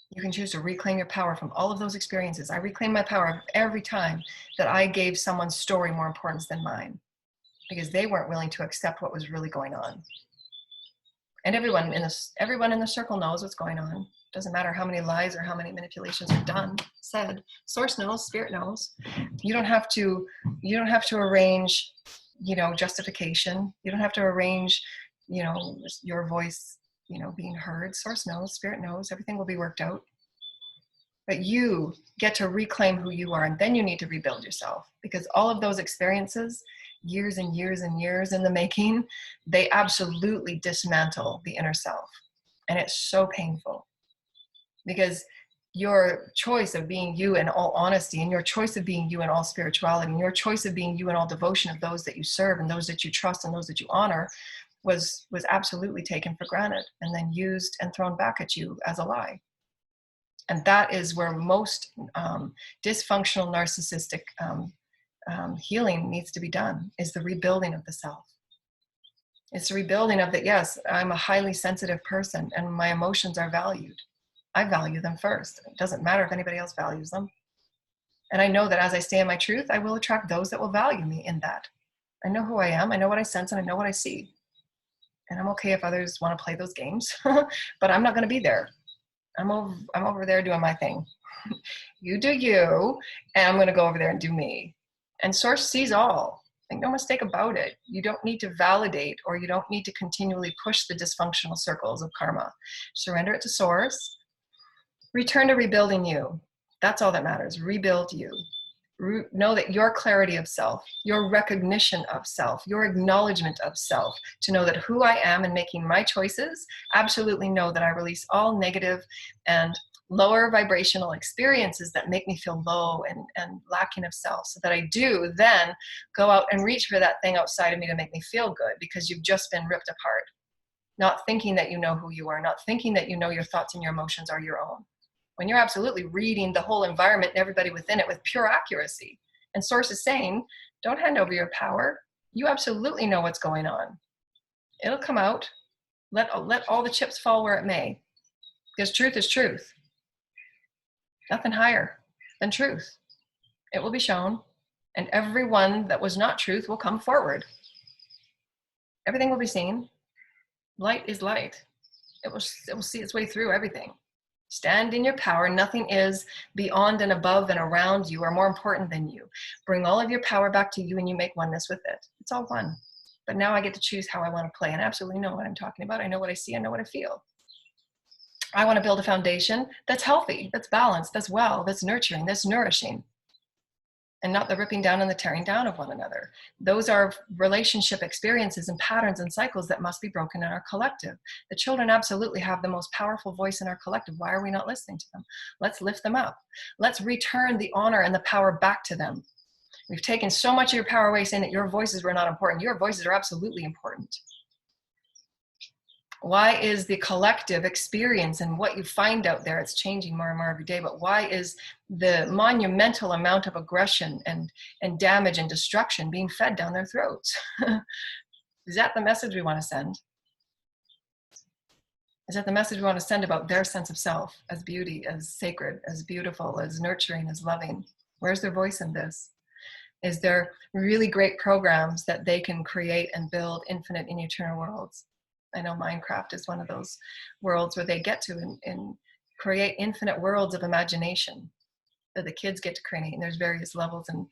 You can choose to reclaim your power from all of those experiences. I reclaim my power every time that I gave someone's story more importance than mine, because they weren't willing to accept what was really going on. And everyone in the circle knows what's going on. Doesn't matter how many lies or how many manipulations are done, said. Source knows, spirit knows. You don't have to arrange, justification. You don't have to arrange, your voice, being heard. Source knows, spirit knows, everything will be worked out. But you get to reclaim who you are, and then you need to rebuild yourself, because all of those experiences, years and years and years in the making, they absolutely dismantle the inner self. And it's so painful, because your choice of being you in all honesty, and your choice of being you in all spirituality, and your choice of being you in all devotion of those that you serve and those that you trust and those that you honor was absolutely taken for granted and then used and thrown back at you as a lie. And that is where most dysfunctional narcissistic healing needs to be done, is the rebuilding of the self. It's the rebuilding of that, yes, I'm a highly sensitive person and my emotions are valued. I value them first. It doesn't matter if anybody else values them. And I know that as I stay in my truth, I will attract those that will value me in that. I know who I am, I know what I sense, and I know what I see. And I'm okay if others want to play those games, but I'm not going to be there. I'm over there doing my thing. You do you, and I'm going to go over there and do me. And Source sees all. Make no mistake about it. You don't need to validate, or you don't need to continually push the dysfunctional circles of karma. Surrender it to Source. Return to rebuilding you. That's all that matters. Rebuild you. Know that your clarity of self, your recognition of self, your acknowledgement of self, to know that who I am and making my choices, absolutely know that I release all negative and lower vibrational experiences that make me feel low and lacking of self, so that I do then go out and reach for that thing outside of me to make me feel good, because you've just been ripped apart. Not thinking that you know who you are, not thinking that you know your thoughts and your emotions are your own. When you're absolutely reading the whole environment and everybody within it with pure accuracy. And Source is saying, don't hand over your power. You absolutely know what's going on. It'll come out. Let all the chips fall where it may. Because truth is truth. Nothing higher than truth. It will be shown. And everyone that was not truth will come forward. Everything will be seen. Light is light. It will see its way through everything. Stand in your power. Nothing is beyond and above and around you or more important than you. Bring all of your power back to you and you make oneness with it. It's all one. But now I get to choose how I want to play, and I absolutely know what I'm talking about. I know what I see. I know what I feel. I want to build a foundation that's healthy, that's balanced, that's well, that's nurturing, that's nourishing. And not the ripping down and the tearing down of one another. Those are relationship experiences and patterns and cycles that must be broken in our collective. The children absolutely have the most powerful voice in our collective. Why are we not listening to them? Let's lift them up. Let's return the honor and the power back to them. We've taken so much of your power away, saying that your voices were not important. Your voices are absolutely important. Why is the collective experience and what you find out there, it's changing more and more every day, but why is the monumental amount of aggression and damage and destruction being fed down their throats? Is that the message we want to send? Is that the message we want to send about their sense of self as beauty, as sacred, as beautiful, as nurturing, as loving? Where's their voice in this? Is there really great programs that they can create and build infinite and eternal worlds? I know Minecraft is one of those worlds where they get to and create infinite worlds of imagination that the kids get to create. And there's various levels and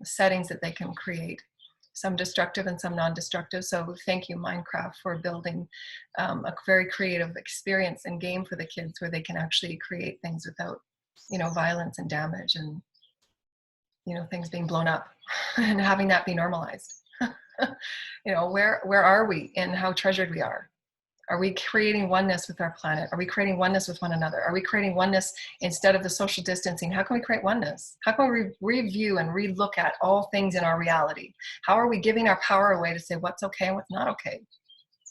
settings that they can create, some destructive and some non-destructive. So thank you, Minecraft, for building a very creative experience and game for the kids where they can actually create things without, violence and damage and, things being blown up and having that be normalized. Where are we in how treasured we are? Are we creating oneness with our planet? Are we creating oneness with one another? Are we creating oneness instead of the social distancing? How can we create oneness? How can we review and relook at all things in our reality? How are we giving our power away to say what's okay and what's not okay?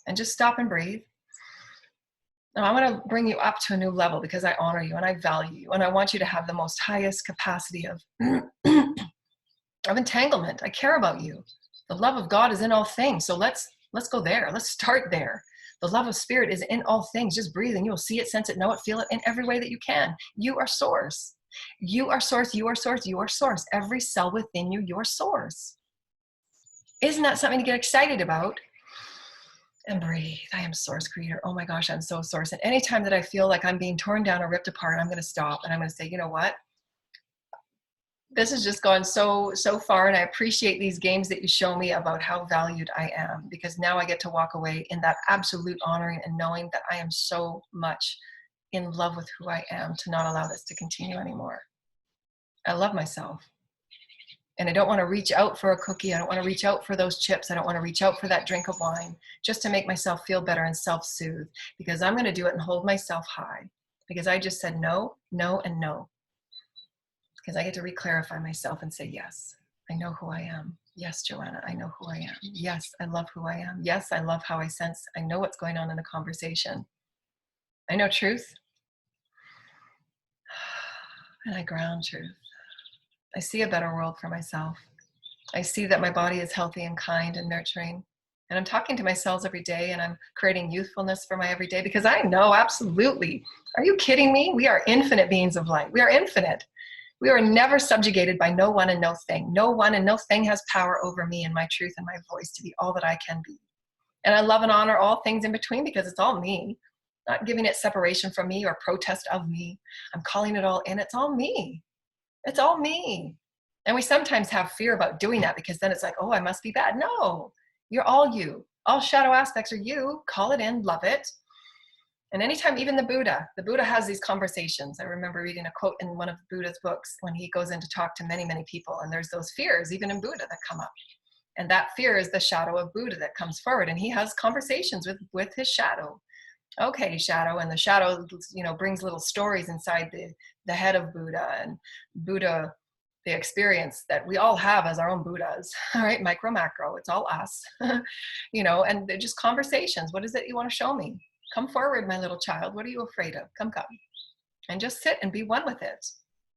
And just stop and breathe. Now, I want to bring you up to a new level because I honor you and I value you. And I want you to have the most highest capacity of entanglement. I care about you. The love of God is in all things. So let's go there. Let's start there. The love of spirit is in all things. Just breathe and you'll see it, sense it, know it, feel it in every way that you can. You are source. You are source. You are source. You are source. Every cell within you, your source. Isn't that something to get excited about? And breathe. I am source creator. Oh my gosh, I'm so source. And anytime that I feel like I'm being torn down or ripped apart, I'm going to stop and I'm going to say, you know what? This has just gone so far, and I appreciate these games that you show me about how valued I am, because now I get to walk away in that absolute honoring and knowing that I am so much in love with who I am to not allow this to continue anymore. I love myself. And I don't want to reach out for a cookie. I don't want to reach out for those chips. I don't want to reach out for that drink of wine just to make myself feel better and self-soothe, because I'm going to do it and hold myself high, because I just said no, no, and no. Because I get to reclarify myself and say, yes, I know who I am. Yes, Joanna, I know who I am. Yes, I love who I am. Yes, I love how I sense. I know what's going on in the conversation. I know truth. And I ground truth. I see a better world for myself. I see that my body is healthy and kind and nurturing. And I'm talking to my cells every day, and I'm creating youthfulness for my everyday, because I know absolutely. Are you kidding me? We are infinite beings of light. We are infinite. We are never subjugated by no one and no thing. No one and no thing has power over me and my truth and my voice to be all that I can be. And I love and honor all things in between, because it's all me. Not giving it separation from me or protest of me. I'm calling it all in. It's all me. It's all me. And we sometimes have fear about doing that, because then it's like, oh, I must be bad. No, you're all you. All shadow aspects are you. Call it in, love it. And anytime, even the Buddha has these conversations. I remember reading a quote in one of Buddha's books when he goes in to talk to many, many people. And there's those fears, even in Buddha, that come up. And that fear is the shadow of Buddha that comes forward. And he has conversations with his shadow. Okay, shadow. And the shadow, brings little stories inside the head of Buddha. And Buddha, the experience that we all have as our own Buddhas, all right, micro, macro, it's all us, and they're just conversations. What is it you want to show me? Come forward, my little child. What are you afraid of? Come. And just sit and be one with it.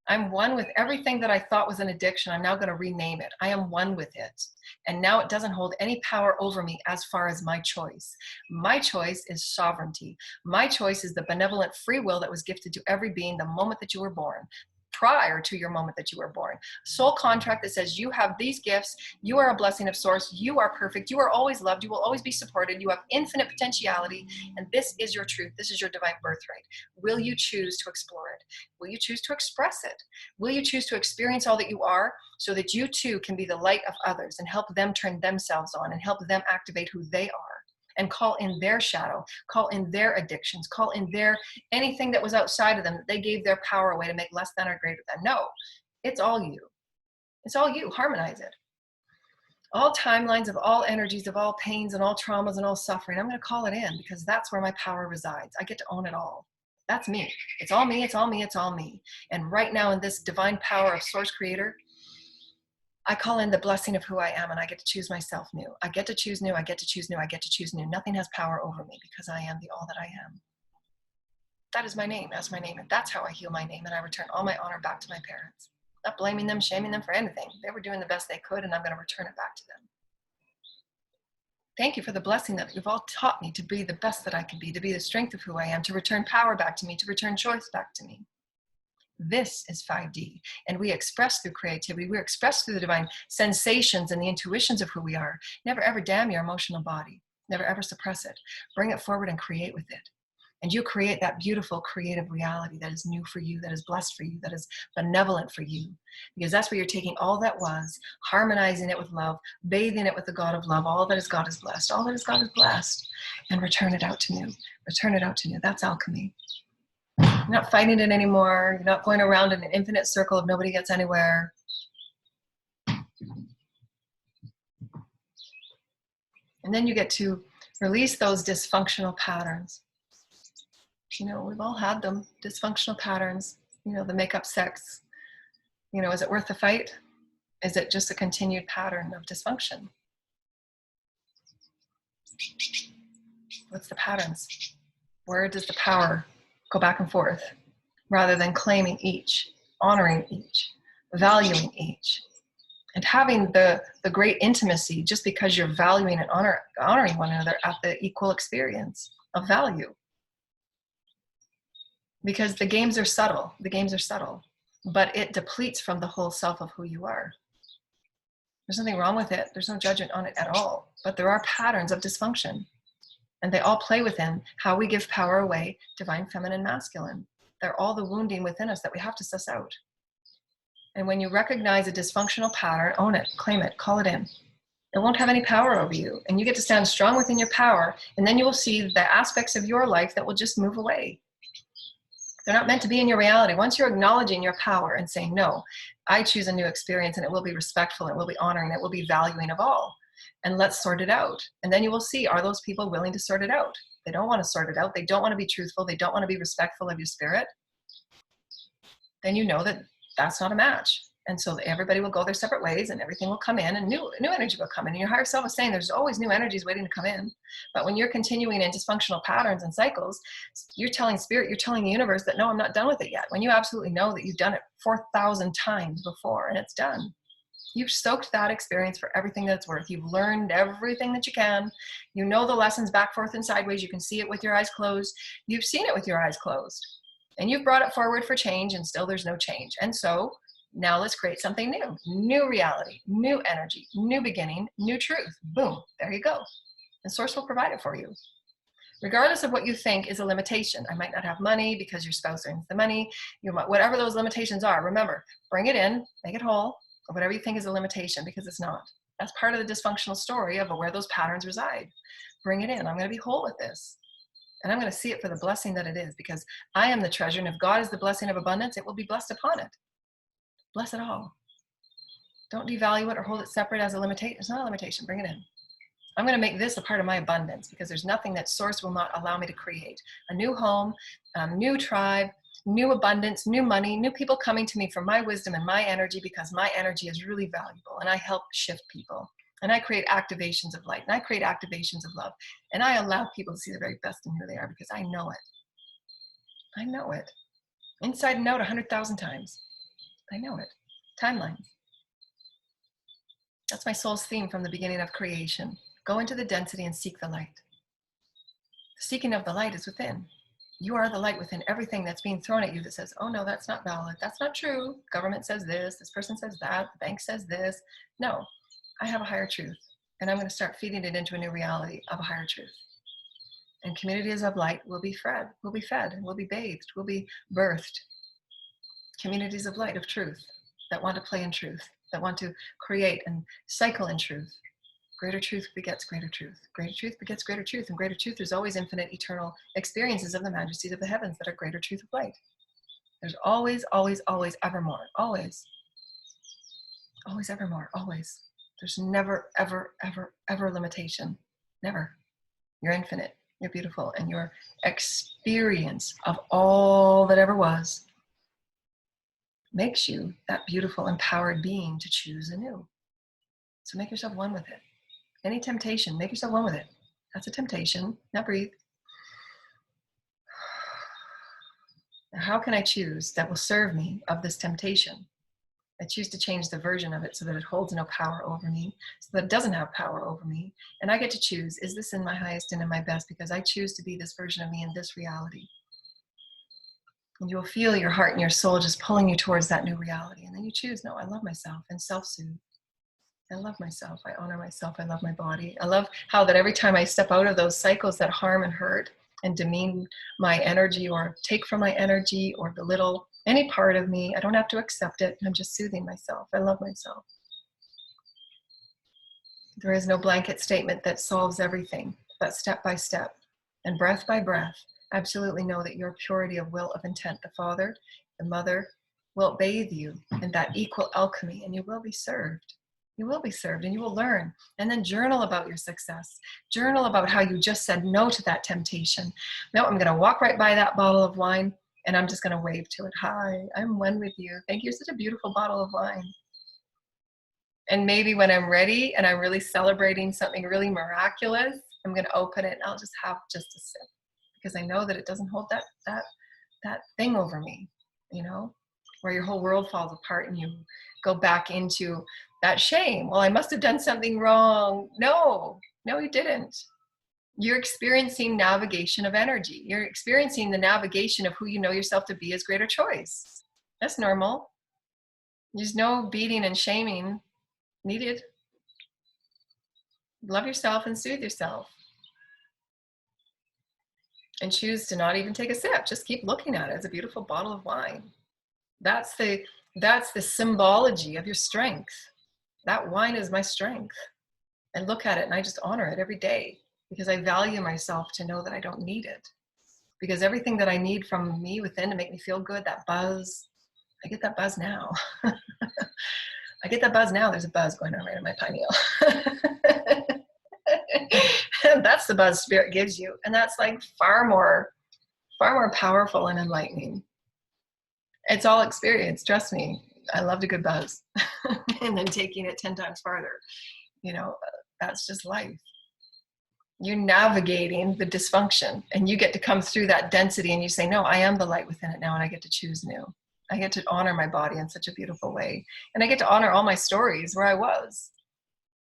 I'm one with everything that I thought was an addiction. I'm now going to rename it. I am one with it. And now it doesn't hold any power over me as far as my choice. My choice is sovereignty. My choice is the benevolent free will that was gifted to every being the moment that you were born. Prior to your moment that you were born. Soul contract that says you have these gifts, you are a blessing of source, you are perfect, you are always loved, you will always be supported, you have infinite potentiality, and this is your truth, this is your divine birthright. Will you choose to explore it? Will you choose to express it? Will you choose to experience all that you are, so that you too can be the light of others and help them turn themselves on and help them activate who they are? And call in their shadow, call in their addictions, call in their anything that was outside of them that they gave their power away to make less than or greater than. No, it's all you. It's all you. Harmonize it. All timelines of all energies, of all pains and all traumas and all suffering, I'm going to call it in, because that's where my power resides. I get to own it all. That's me. It's all me. It's all me. It's all me. And right now, in this divine power of Source Creator, I call in the blessing of who I am, and I get to choose myself new. I get to choose new. I get to choose new. I get to choose new. Nothing has power over me, because I am the all that I am. That is my name. That's my name. And that's how I heal my name. And I return all my honor back to my parents. Not blaming them, shaming them for anything. They were doing the best they could, and I'm going to return it back to them. Thank you for the blessing that you've all taught me to be the best that I can be, to be the strength of who I am, to return power back to me, to return choice back to me. This is 5D, and we express through creativity. We express through the divine sensations and the intuitions of who we are. Never ever damn your emotional body. Never ever suppress it. Bring it forward and create with it. And you create that beautiful creative reality that is new for you, that is blessed for you, that is benevolent for you. Because that's where you're taking all that was, harmonizing it with love, bathing it with the God of love. All that is God is blessed. All that is God is blessed. And return it out to new. Return it out to new. That's alchemy. You're not fighting it anymore. You're not going around in an infinite circle of nobody gets anywhere. And then you get to release those dysfunctional patterns. You know, we've all had them, dysfunctional patterns, you know, the make-up sex. You know, is it worth the fight? Is it just a continued pattern of dysfunction? What's the patterns? Where does the power go back and forth rather than claiming each, honoring each, valuing each, and having the great intimacy just because you're valuing and honoring one another at the equal experience of value? Because the games are subtle, but it depletes from the whole self of who you are. There's nothing wrong with it. There's no judgment on it at all. But there are patterns of dysfunction. And they all play within how we give power away, divine, feminine, masculine. They're all the wounding within us that we have to suss out. And when you recognize a dysfunctional pattern, own it, claim it, call it in. It won't have any power over you. And you get to stand strong within your power. And then you will see the aspects of your life that will just move away. They're not meant to be in your reality. Once you're acknowledging your power and saying, no, I choose a new experience and it will be respectful, it will be honoring, it will be valuing of all. And let's sort it out. And then you will see, are those people willing to sort it out? They don't want to sort it out. They don't want to be truthful. They don't want to be respectful of your spirit. Then you know that that's not a match. And so everybody will go their separate ways and everything will come in and new energy will come in. And your higher self is saying there's always new energies waiting to come in. But when you're continuing in dysfunctional patterns and cycles, you're telling spirit, you're telling the universe that, no, I'm not done with it yet. When you absolutely know that you've done it 4,000 times before and it's done. You've soaked that experience for everything that it's worth. You've learned everything that you can. You know the lessons back, forth, and sideways. You can see it with your eyes closed. You've seen it with your eyes closed. And you've brought it forward for change and still there's no change. And so now let's create something new. New reality, new energy, new beginning, new truth. Boom, there you go. And Source will provide it for you. Regardless of what you think is a limitation. I might not have money because your spouse earns the money. You might, whatever those limitations are, remember, bring it in, make it whole, or whatever you think is a limitation, because it's not. That's part of the dysfunctional story of where those patterns reside. Bring it in. I'm going to be whole with this. And I'm going to see it for the blessing that it is, because I am the treasure. And if God is the blessing of abundance, it will be blessed upon it. Bless it all. Don't devalue it or hold it separate as a limitation. It's not a limitation. Bring it in. I'm going to make this a part of my abundance, because there's nothing that Source will not allow me to create. A new home, new tribe, new abundance, new money, new people coming to me for my wisdom and my energy, because my energy is really valuable and I help shift people. And I create activations of light and I create activations of love. And I allow people to see the very best in who they are, because I know it. I know it. Inside and out 100,000 times. I know it. Timelines. That's my soul's theme from the beginning of creation. Go into the density and seek the light. The seeking of the light is within. You are the light within everything that's being thrown at you that says, oh no, that's not valid. That's not true. Government says this person says that, the bank says this. No, I have a higher truth. And I'm going to start feeding it into a new reality of a higher truth. And communities of light will be fed, will be bathed, will be birthed. Communities of light, of truth, that want to play in truth, that want to create and cycle in truth. Greater truth begets greater truth. Greater truth begets greater truth. And greater truth, there's always infinite, eternal experiences of the majesties of the heavens that are greater truth of light. There's always, always, always, evermore. Always. Always, evermore. Always. There's never, ever, ever, ever limitation. Never. You're infinite. You're beautiful. And your experience of all that ever was makes you that beautiful, empowered being to choose anew. So make yourself one with it. Any temptation, make yourself one with it. That's a temptation. Now breathe. Now, how can I choose that will serve me of this temptation? I choose to change the version of it so that it holds no power over me, so that it doesn't have power over me. And I get to choose, is this in my highest and in my best? Because I choose to be this version of me in this reality. And you'll feel your heart and your soul just pulling you towards that new reality. And then you choose, no, I love myself, and self-soothe. I love myself. I honor myself. I love my body. I love how that every time I step out of those cycles that harm and hurt and demean my energy or take from my energy or belittle any part of me, I don't have to accept it. I'm just soothing myself. I love myself. There is no blanket statement that solves everything, but step by step and breath by breath, absolutely know that your purity of will, of intent, the Father, the Mother, will bathe you in that equal alchemy, and you will be served. You will be served, and you will learn. And then journal about your success. Journal about how you just said no to that temptation. No, I'm going to walk right by that bottle of wine, and I'm just going to wave to it. Hi, I'm one with you. Thank you. Such a beautiful bottle of wine. And maybe when I'm ready and I'm really celebrating something really miraculous, I'm going to open it and I'll just have just a sip, because I know that it doesn't hold that thing over me, you know, where your whole world falls apart and you go back into that shame. Well, I must have done something wrong. No, you didn't. You're experiencing navigation of energy. You're experiencing the navigation of who you know yourself to be as greater choice. That's normal. There's no beating and shaming needed. Love yourself and soothe yourself. And choose to not even take a sip. Just keep looking at it as a beautiful bottle of wine. That's the symbology of your strength. That wine is my strength. I look at it and I just honor it every day, because I value myself to know that I don't need it. Because everything that I need from me within to make me feel good, that buzz, I get that buzz now. I get that buzz now. There's a buzz going on right in my pineal. That's the buzz spirit gives you. And that's like far more powerful and enlightening. It's all experience. Trust me. I loved a good buzz. And then taking it 10 times farther. You know, that's just life. You're navigating the dysfunction, and you get to come through that density and you say, no, I am the light within it now, and I get to choose new. I get to honor my body in such a beautiful way. And I get to honor all my stories where I was,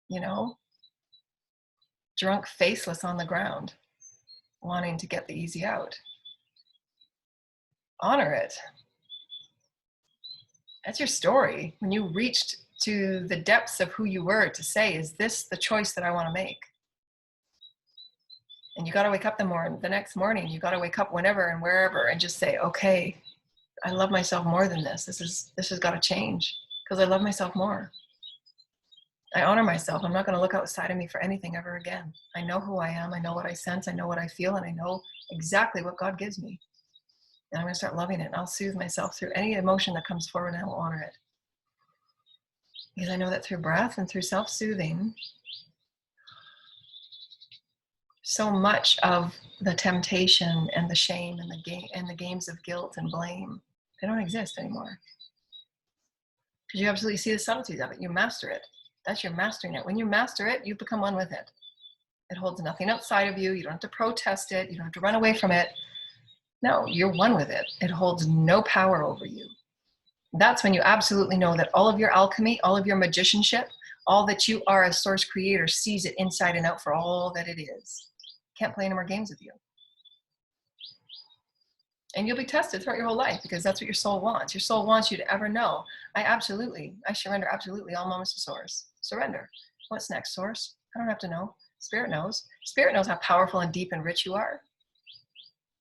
you know, drunk, faceless on the ground, wanting to get the easy out. Honor it. That's your story. When you reached to the depths of who you were, to say, is this the choice that I want to make? And you got to wake up the next morning. You got to wake up whenever and wherever and just say, okay, I love myself more than this. This has got to change, because I love myself more. I honor myself. I'm not going to look outside of me for anything ever again. I know who I am. I know what I sense. I know what I feel. And I know exactly what God gives me. And I'm going to start loving it. And I'll soothe myself through any emotion that comes forward, and I will honor it. Because I know that through breath and through self-soothing, so much of the temptation and the shame and the games of guilt and blame, they don't exist anymore. Because you absolutely see the subtleties of it. You master it. That's your mastering it. When you master it, you become one with it. It holds nothing outside of you. You don't have to protest it. You don't have to run away from it. No, you're one with it. It holds no power over you. That's when you absolutely know that all of your alchemy, all of your magicianship, all that you are as source creator sees it inside and out for all that it is. Can't play any more games with you. And you'll be tested throughout your whole life, because that's what your soul wants. Your soul wants you to ever know, I surrender absolutely all moments to source. Surrender. What's next, source? I don't have to know. Spirit knows. Spirit knows how powerful and deep and rich you are.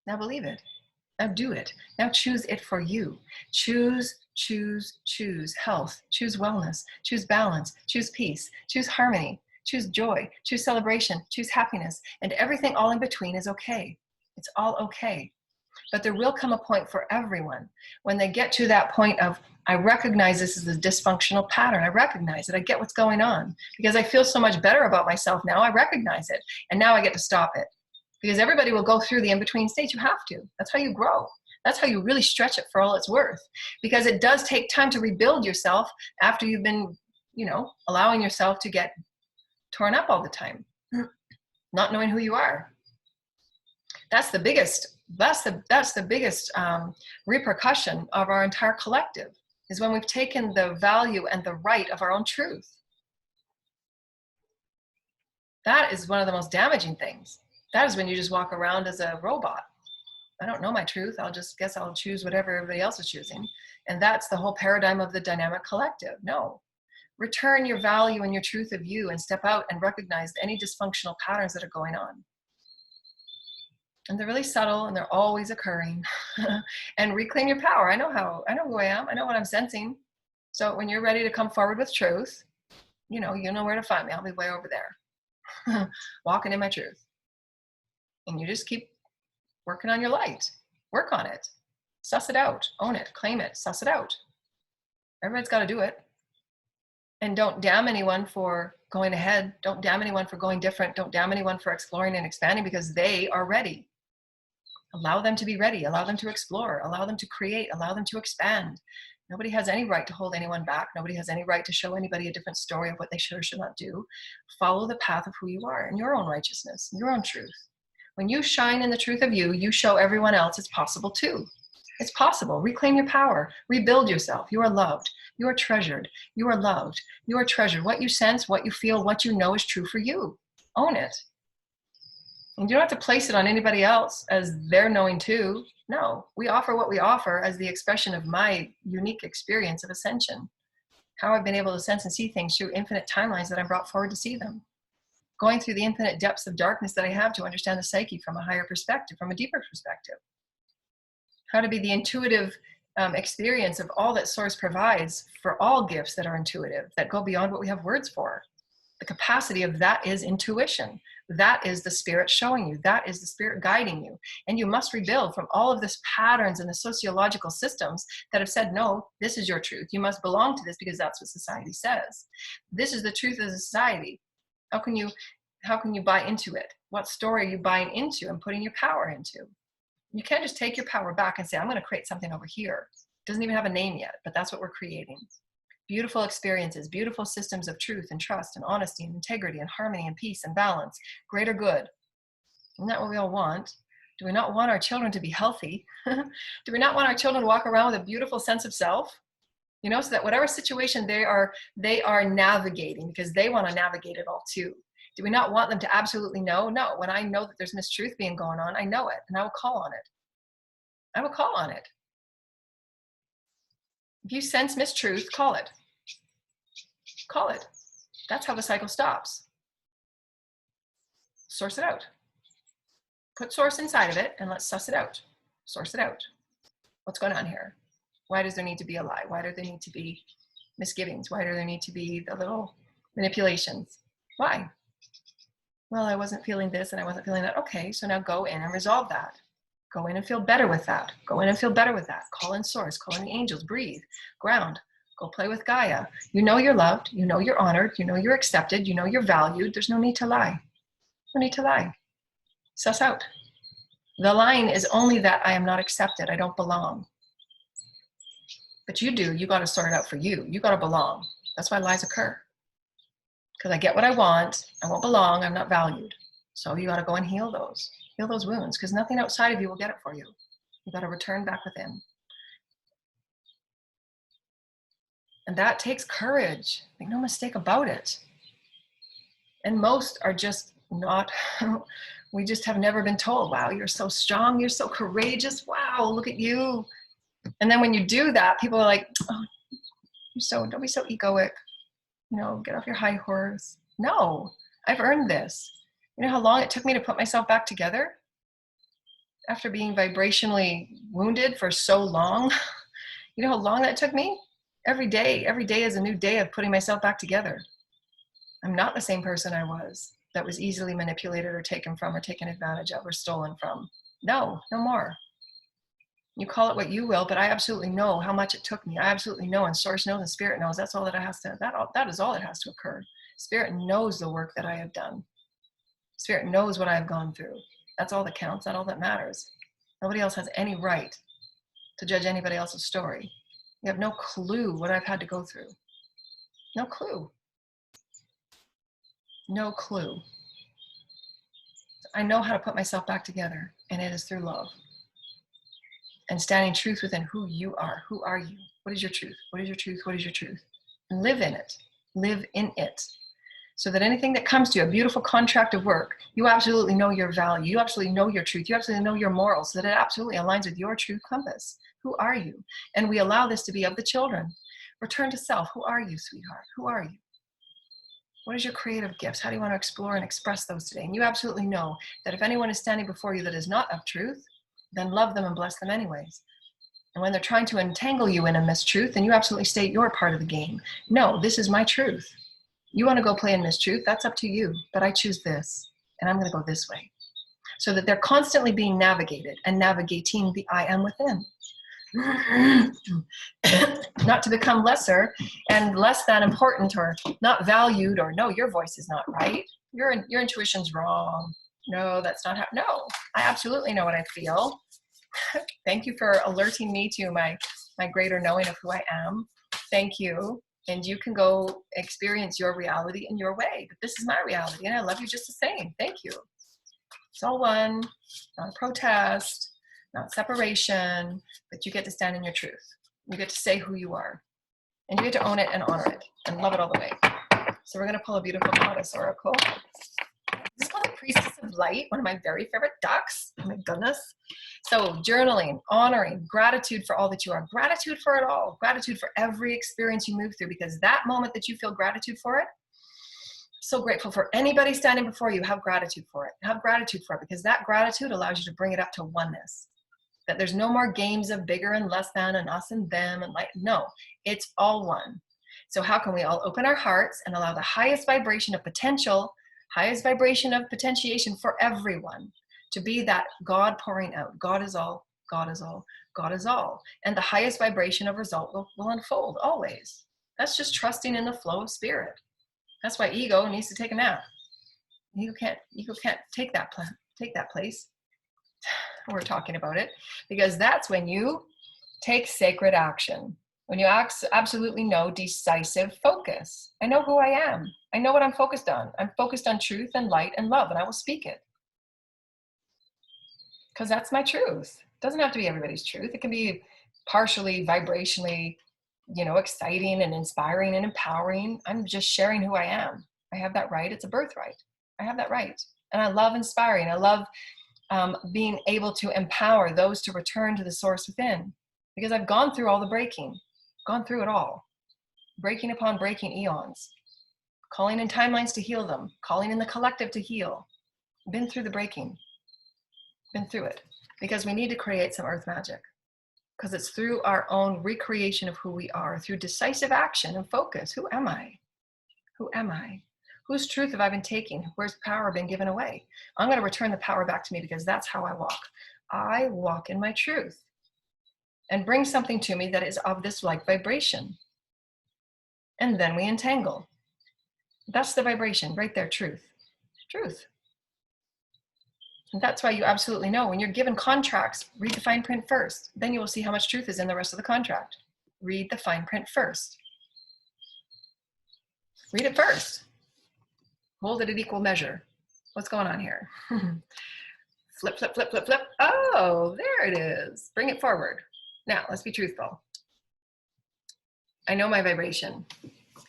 Now believe it. Now do it. Now choose it for you. Choose health. Choose wellness. Choose balance. Choose peace. Choose harmony. Choose joy. Choose celebration. Choose happiness. And everything all in between is okay. It's all okay. But there will come a point for everyone when they get to that point of, I recognize this is a dysfunctional pattern. I recognize it. I get what's going on, because I feel so much better about myself now. I recognize it. And now I get to stop it. Because everybody will go through the in-between stage. You have to. That's how you grow. That's how you really stretch it for all it's worth. Because it does take time to rebuild yourself after you've been, allowing yourself to get torn up all the time. Not knowing who you are. That's the biggest repercussion of our entire collective. is when we've taken the value and the right of our own truth. That is one of the most damaging things. That is when you just walk around as a robot. I don't know my truth. I'll just guess I'll choose whatever everybody else is choosing. And that's the whole paradigm of the dynamic collective. No. Return your value and your truth of you and step out and recognize any dysfunctional patterns that are going on. And they're really subtle and they're always occurring. And reclaim your power. I know who I am. I know what I'm sensing. So when you're ready to come forward with truth, you know where to find me. I'll be way over there. Walking in my truth. And you just keep working on your light. Work on it. Suss it out. Own it. Claim it. Suss it out. Everybody's got to do it. And don't damn anyone for going ahead. Don't damn anyone for going different. Don't damn anyone for exploring and expanding, because they are ready. Allow them to be ready. Allow them to explore. Allow them to create. Allow them to expand. Nobody has any right to hold anyone back. Nobody has any right to show anybody a different story of what they should or should not do. Follow the path of who you are in your own righteousness, your own truth. When you shine in the truth of you, you show everyone else it's possible too. It's possible. Reclaim your power. Rebuild yourself. You are loved. You are treasured. You are loved. You are treasured. What you sense, what you feel, what you know is true for you. Own it. And you don't have to place it on anybody else as they're knowing too. No, we offer what we offer as the expression of my unique experience of ascension. How I've been able to sense and see things through infinite timelines that I'm brought forward to see them. Going through the infinite depths of darkness that I have to understand the psyche from a higher perspective, from a deeper perspective. How to be the intuitive experience of all that Source provides for all gifts that are intuitive, that go beyond what we have words for. The capacity of that is intuition. That is the Spirit showing you. That is the Spirit guiding you. And you must rebuild from all of this patterns and the sociological systems that have said, no, this is your truth. You must belong to this because that's what society says. This is the truth of the society. How can you buy into it? What story are you buying into and putting your power into? You can't just take your power back and say, I'm going to create something over here. It doesn't even have a name yet, but that's what we're creating. Beautiful experiences, beautiful systems of truth and trust and honesty and integrity and harmony and peace and balance, greater good. Isn't that what we all want? Do we not want our children to be healthy? Do we not want our children to walk around with a beautiful sense of self? You know, so that whatever situation they are navigating, because they want to navigate it all too. Do we not want them to absolutely know? No, when I know that there's mistruth being going on, I know it, and I will call on it. I will call on it. If you sense mistruth, call it. Call it. That's how the cycle stops. Source it out. Put Source inside of it and let's suss it out. Source it out. What's going on here? Why does there need to be a lie? Why do there need to be misgivings? Why do there need to be the little manipulations? Why? Well, I wasn't feeling this and I wasn't feeling that. Okay, so now go in and resolve that. Go in and feel better with that. Go in and feel better with that. Call in Source, call in the angels, breathe, ground, go play with Gaia. You know you're loved, you know you're honored, you know you're accepted, you know you're valued. There's no need to lie. No need to lie. Suss out. The line is only that I am not accepted, I don't belong. But you do, you got to sort it out for you. You got to belong. That's why lies occur. Because I get what I want, I won't belong, I'm not valued. So you got to go and heal those wounds, because nothing outside of you will get it for you. You got to return back within. And that takes courage. Make no mistake about it. And most are just not, we just have never been told, wow, you're so strong, you're so courageous, wow, look at you. And then when you do that, people are like, oh, don't be so egoic. You know, get off your high horse. No, I've earned this. You know how long it took me to put myself back together? After being vibrationally wounded for so long. You know how long that took me? Every day is a new day of putting myself back together. I'm not the same person I was that was easily manipulated or taken from or taken advantage of or stolen from. No, no more. You call it what you will, but I absolutely know how much it took me. I absolutely know, and Source knows and Spirit knows. That's all that has to, that is all that has to occur. Spirit knows the work that I have done. Spirit knows what I've gone through. That's all that counts. That's all that matters. Nobody else has any right to judge anybody else's story. You have no clue what I've had to go through. No clue. No clue. I know how to put myself back together, and it is through love. And standing truth within who you are. Who are you? What is your truth? What is your truth? What is your truth? And live in it. Live in it. So that anything that comes to you, a beautiful contract of work, you absolutely know your value. You absolutely know your truth. You absolutely know your morals, so that it absolutely aligns with your true compass. Who are you? And we allow this to be of the children. Return to self. Who are you, sweetheart? Who are you? What is your creative gifts? How do you want to explore and express those today? And you absolutely know that if anyone is standing before you that is not of truth, then love them and bless them anyways. And when they're trying to entangle you in a mistruth, then you absolutely state your part of the game. No, this is my truth. You want to go play in mistruth, that's up to you. But I choose this, and I'm going to go this way. So that they're constantly being navigated and navigating the I am within. Not to become lesser and less than important or not valued, or no, your voice is not right. Your intuition's wrong. No, that's not how. No, I absolutely know what I feel. Thank you for alerting me to my greater knowing of who I am. Thank you. And you can go experience your reality in your way. But this is my reality, and I love you just the same. Thank you. It's all one, not a protest, not separation, but you get to stand in your truth. You get to say who you are. And you get to own it and honor it and love it all the way. So we're going to pull a beautiful goddess oracle. This is called the Priestess of Light, one of my very favorite ducks. Oh my goodness. So journaling, honoring, gratitude for all that you are, gratitude for it all, gratitude for every experience you move through, because that moment that you feel gratitude for it, so grateful for anybody standing before you, have gratitude for it. Have gratitude for it, because that gratitude allows you to bring it up to oneness. That there's no more games of bigger and less than and us and them and like, no, it's all one. So how can we all open our hearts and allow the highest vibration of potential, highest vibration of potentiation for everyone to be that God pouring out. God is all, God is all, God is all. And the highest vibration of result will unfold always. That's just trusting in the flow of spirit. That's why ego needs to take a nap. Ego can't take that place. We're talking about it, because that's when you take sacred action. When you absolutely know decisive focus. I know who I am. I know what I'm focused on. I'm focused on truth and light and love, and I will speak it. Because that's my truth. It doesn't have to be everybody's truth. It can be partially, vibrationally, exciting and inspiring and empowering. I'm just sharing who I am. I have that right. It's a birthright. I have that right. And I love inspiring. I love being able to empower those to return to the source within, because I've gone through all the breaking, gone through it all, breaking upon breaking eons, calling in timelines to heal them, calling in the collective to heal. Been through the breaking, been through it, because we need to create some earth magic, because it's through our own recreation of who we are, through decisive action and focus. Who am I? Who am I? Whose truth have I been taking? Where's power been given away? I'm going to return the power back to me, because that's how I walk. I walk in my truth and bring something to me that is of this like vibration. And then we entangle. That's the vibration right there, truth. Truth. And that's why you absolutely know when you're given contracts, read the fine print first. Then you will see how much truth is in the rest of the contract. Read the fine print first. Read it first. Hold it at equal measure. What's going on here? Flip, flip, flip, flip, flip. Oh, there it is. Bring it forward. Now, let's be truthful. I know my vibration.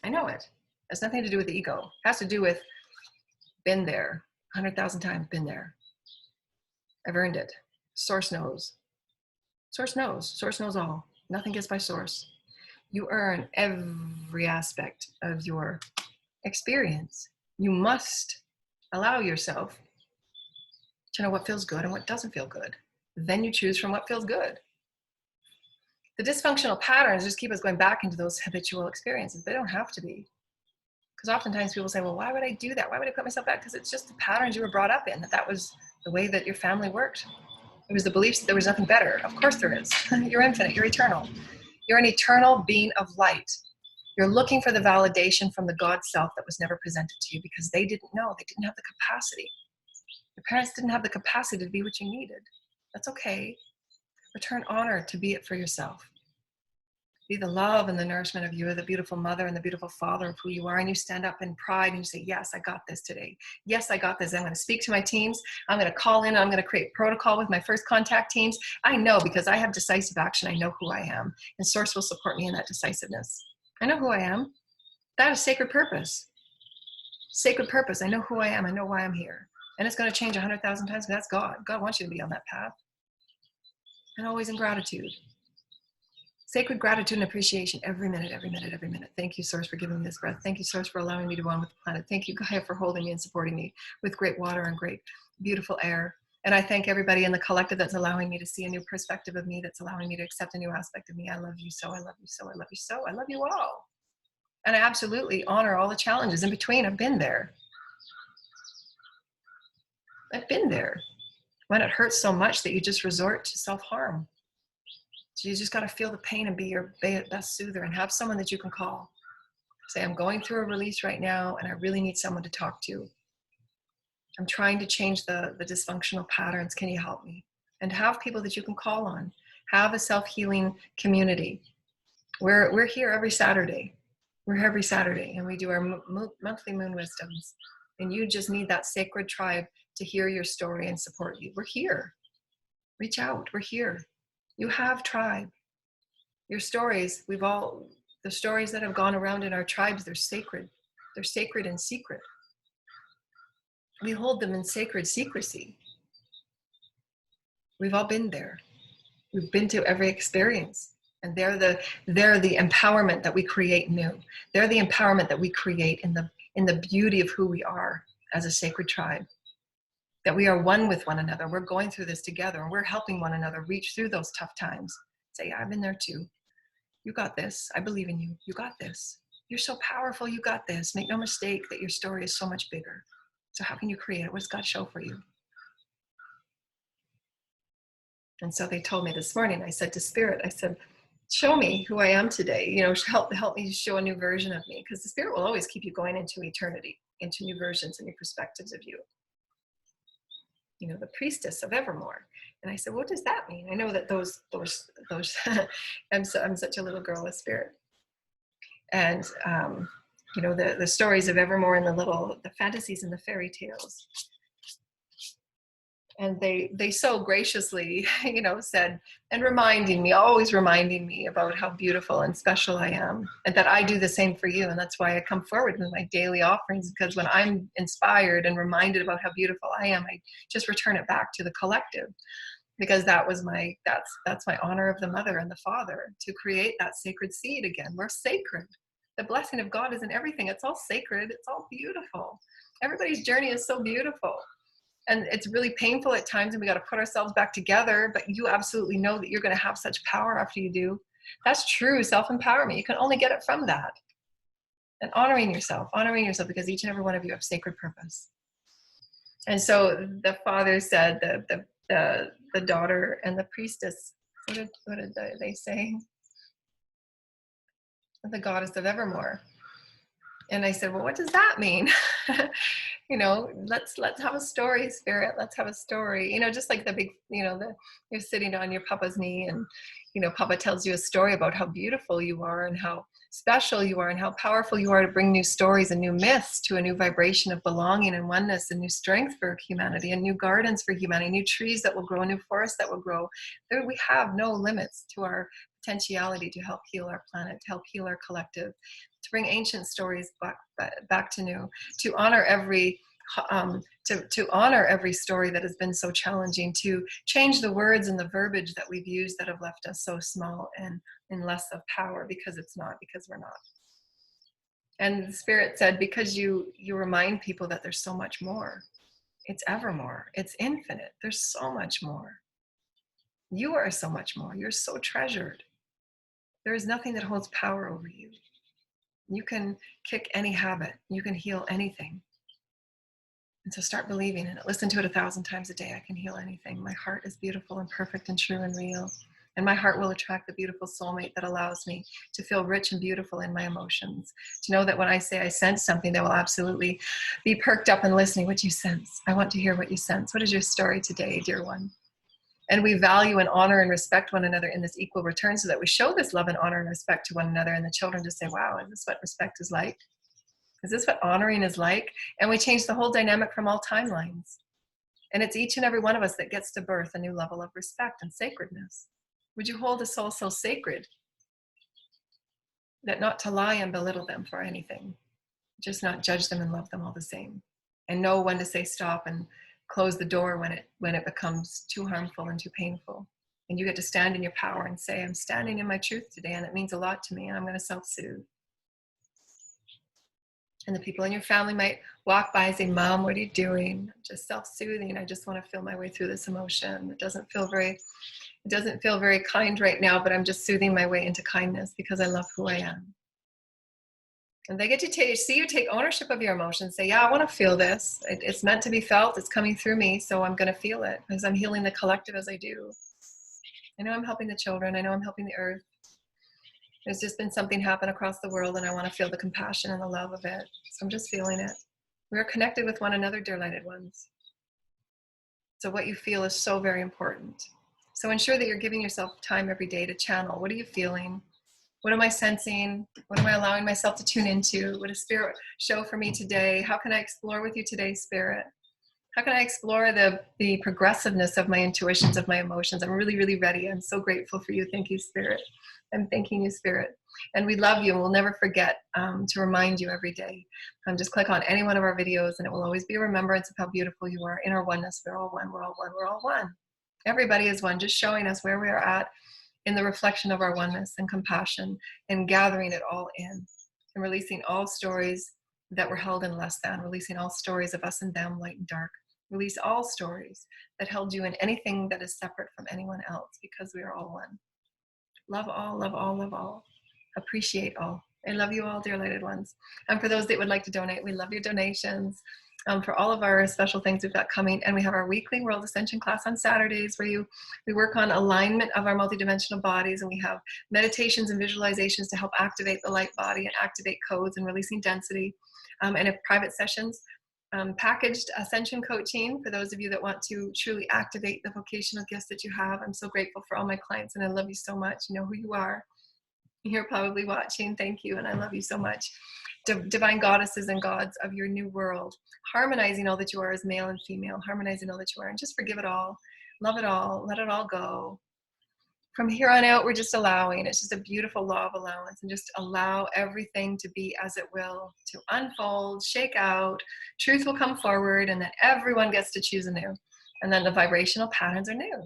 I know it. It has nothing to do with the ego. It has to do with been there 100,000 times, been there. I've earned it. Source knows. Source knows. Source knows all. Nothing gets by source. You earn every aspect of your experience. You must allow yourself to know what feels good and what doesn't feel good. Then you choose from what feels good. The dysfunctional patterns just keep us going back into those habitual experiences. They don't have to be. Because oftentimes people say, well, why would I do that? Why would I put myself back? Because it's just the patterns you were brought up in, that was the way that your family worked. It was the beliefs that there was nothing better. Of course there is. You're infinite. You're eternal. You're an eternal being of light. You're looking for the validation from the God self that was never presented to you, because they didn't know. They didn't have the capacity. Your parents didn't have the capacity to be what you needed. That's okay. Return honor to be it for yourself. Be the love and the nourishment of you, are the beautiful mother and the beautiful father of who you are. And you stand up in pride and you say, yes, I got this today. Yes, I got this. I'm going to speak to my teams. I'm going to call in. I'm going to create protocol with my first contact teams. I know, because I have decisive action. I know who I am. And Source will support me in that decisiveness. I know who I am. That is sacred purpose. Sacred purpose. I know who I am. I know why I'm here. And it's going to change 100,000 times. That's God. God wants you to be on that path. And always in gratitude. Sacred gratitude and appreciation every minute, every minute, every minute. Thank you, Source, for giving me this breath. Thank you, Source, for allowing me to one with the planet. Thank you, Gaia, for holding me and supporting me with great water and great, beautiful air. And I thank everybody in the collective that's allowing me to see a new perspective of me, that's allowing me to accept a new aspect of me. I love you so, I love you so, I love you so, I love you all. And I absolutely honor all the challenges in between. I've been there. I've been there. When it hurts so much that you just resort to self-harm. So you just got to feel the pain and be your best soother, and have someone that you can call. Say, I'm going through a release right now and I really need someone to talk to. I'm trying to change the dysfunctional patterns. Can you help me? And have people that you can call on. Have a self-healing community. We're here every Saturday. We're here every Saturday, and we do our monthly moon wisdoms. And you just need that sacred tribe to hear your story and support you. We're here. Reach out. We're here. You have tribe. Your stories, the stories that have gone around in our tribes, they're sacred. They're sacred in secret. We hold them in sacred secrecy. We've all been there. We've been to every experience. And they're the empowerment that we create new. They're the empowerment that we create in the beauty of who we are as a sacred tribe. That we are one with one another. We're going through this together, and we're helping one another reach through those tough times. Say, yeah, I've been there too. You got this. I believe in you. You got this. You're so powerful. You got this. Make no mistake that your story is so much bigger. So how can you create it? What does God show for you? And so they told me this morning, I said to Spirit, I said, show me who I am today. You know, help me show a new version of me, because the Spirit will always keep you going into eternity, into new versions and new perspectives of you. You know, the priestess of evermore. And I said, what does that mean? I know that those I'm such a little girl with Spirit. And, you know, the stories of evermore and the fantasies and the fairy tales. And they so graciously, you know, said, and always reminding me about how beautiful and special I am, and that I do the same for you. And that's why I come forward with my daily offerings, because when I'm inspired and reminded about how beautiful I am, I just return it back to the collective, because that's my honor of the mother and the father, to create that sacred seed again. We're sacred. The blessing of God is in everything. It's all sacred. It's all beautiful. Everybody's journey is so beautiful. And it's really painful at times, and we got to put ourselves back together, but you absolutely know that you're going to have such power after you do. That's true self-empowerment. You can only get it from that. And honoring yourself, because each and every one of you have sacred purpose. And so the father said, the daughter and the priestess, what did they say? The goddess of evermore. And I said, well, what does that mean? You know, let's have a story, Spirit. Let's have a story. You know, just like the big, you know, you're sitting on your Papa's knee, and, you know, Papa tells you a story about how beautiful you are and how special you are and how powerful you are to bring new stories and new myths to a new vibration of belonging and oneness and new strength for humanity and new gardens for humanity, new trees that will grow, new forests that will grow. We have no limits to our potentiality to help heal our planet, to help heal our collective, to bring ancient stories back to new, to honor every story that has been so challenging, to change the words and the verbiage that we've used that have left us so small and in less of power, because we're not. And the Spirit said, because you remind people that there's so much more. It's evermore. It's infinite. There's so much more. You are so much more. You're so treasured. There is nothing that holds power over you. You can kick any habit. You can heal anything. And so start believing in it. Listen to it 1,000 times a day. I can heal anything. My heart is beautiful and perfect and true and real. And my heart will attract the beautiful soulmate that allows me to feel rich and beautiful in my emotions. To know that when I say I sense something, they will absolutely be perked up and listening. What do you sense? I want to hear what you sense. What is your story today, dear one? And we value and honor and respect one another in this equal return, so that we show this love and honor and respect to one another, and the children just say, wow, is this what respect is like? Is this what honoring is like? And we change the whole dynamic from all timelines. And it's each and every one of us that gets to birth a new level of respect and sacredness. Would you hold a soul so sacred that not to lie and belittle them for anything, just not judge them and love them all the same, and know when to say stop and close the door when it becomes too harmful and too painful? And you get to stand in your power and say, I'm standing in my truth today, and it means a lot to me, and I'm going to self-soothe. And the people in your family might walk by and say, Mom, what are you doing? I'm just self-soothing. I just want to feel my way through this emotion. It doesn't feel very kind right now, but I'm just soothing my way into kindness because I love who I am. And they get to see you take ownership of your emotions. Say, yeah, I want to feel this. It's meant to be felt. It's coming through me, so I'm going to feel it because I'm healing the collective as I do. I know I'm helping the children. I know I'm helping the earth. There's just been something happen across the world, and I want to feel the compassion and the love of it. So I'm just feeling it. We are connected with one another, dear lighted ones. So what you feel is so very important. So ensure that you're giving yourself time every day to channel. What are you feeling? What am I sensing? What am I allowing myself to tune into? What does Spirit show for me today? How can I explore with you today, Spirit? How can I explore the progressiveness of my intuitions, of my emotions? I'm really, really ready. I'm so grateful for you. Thank you, Spirit. I'm thanking you, Spirit. And we love you, and we'll never forget to remind you every day. Just click on any one of our videos, and it will always be a remembrance of how beautiful you are. In our oneness, we're all one, we're all one, we're all one. Everybody is one, just showing us where we are at in the reflection of our oneness and compassion, and gathering it all in, and releasing all stories that were held in less than, releasing all stories of us and them, light and dark. Release all stories that held you in anything that is separate from anyone else, because we are all one. Love all, love all, love all. Appreciate all. I love you all, dear lighted ones. And for those that would like to donate, we love your donations. For all of our special things we've got coming. And we have our weekly World Ascension class on Saturdays, where we work on alignment of our multidimensional bodies, and we have meditations and visualizations to help activate the light body and activate codes and releasing density. And if private sessions, packaged Ascension coaching for those of you that want to truly activate the vocational gifts that you have. I'm so grateful for all my clients, and I love you so much. You know who you are. You're probably watching. Thank you, and I love you so much. Divine goddesses and gods of your new world, harmonizing all that you are as male and female, harmonizing all that you are, and just forgive it all, love it all, let it all go. From here on out, we're just allowing. It's just a beautiful law of allowance, and just allow everything to be as it will, to unfold, shake out. Truth will come forward, and then everyone gets to choose anew. And then the vibrational patterns are new.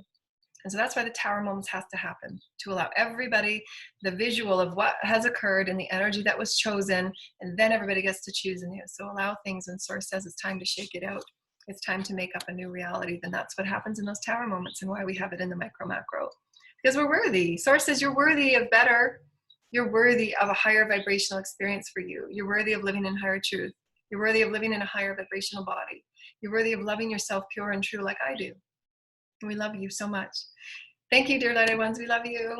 And so that's why the tower moments has to happen, to allow everybody the visual of what has occurred and the energy that was chosen, and then everybody gets to choose anew. So allow things when Source says it's time to shake it out. It's time to make up a new reality. Then that's what happens in those tower moments, and why we have it in the micro macro. Because we're worthy. Source says you're worthy of better. You're worthy of a higher vibrational experience for you. You're worthy of living in higher truth. You're worthy of living in a higher vibrational body. You're worthy of loving yourself pure and true like I do. And we love you so much. Thank you, dear lighted ones. We love you.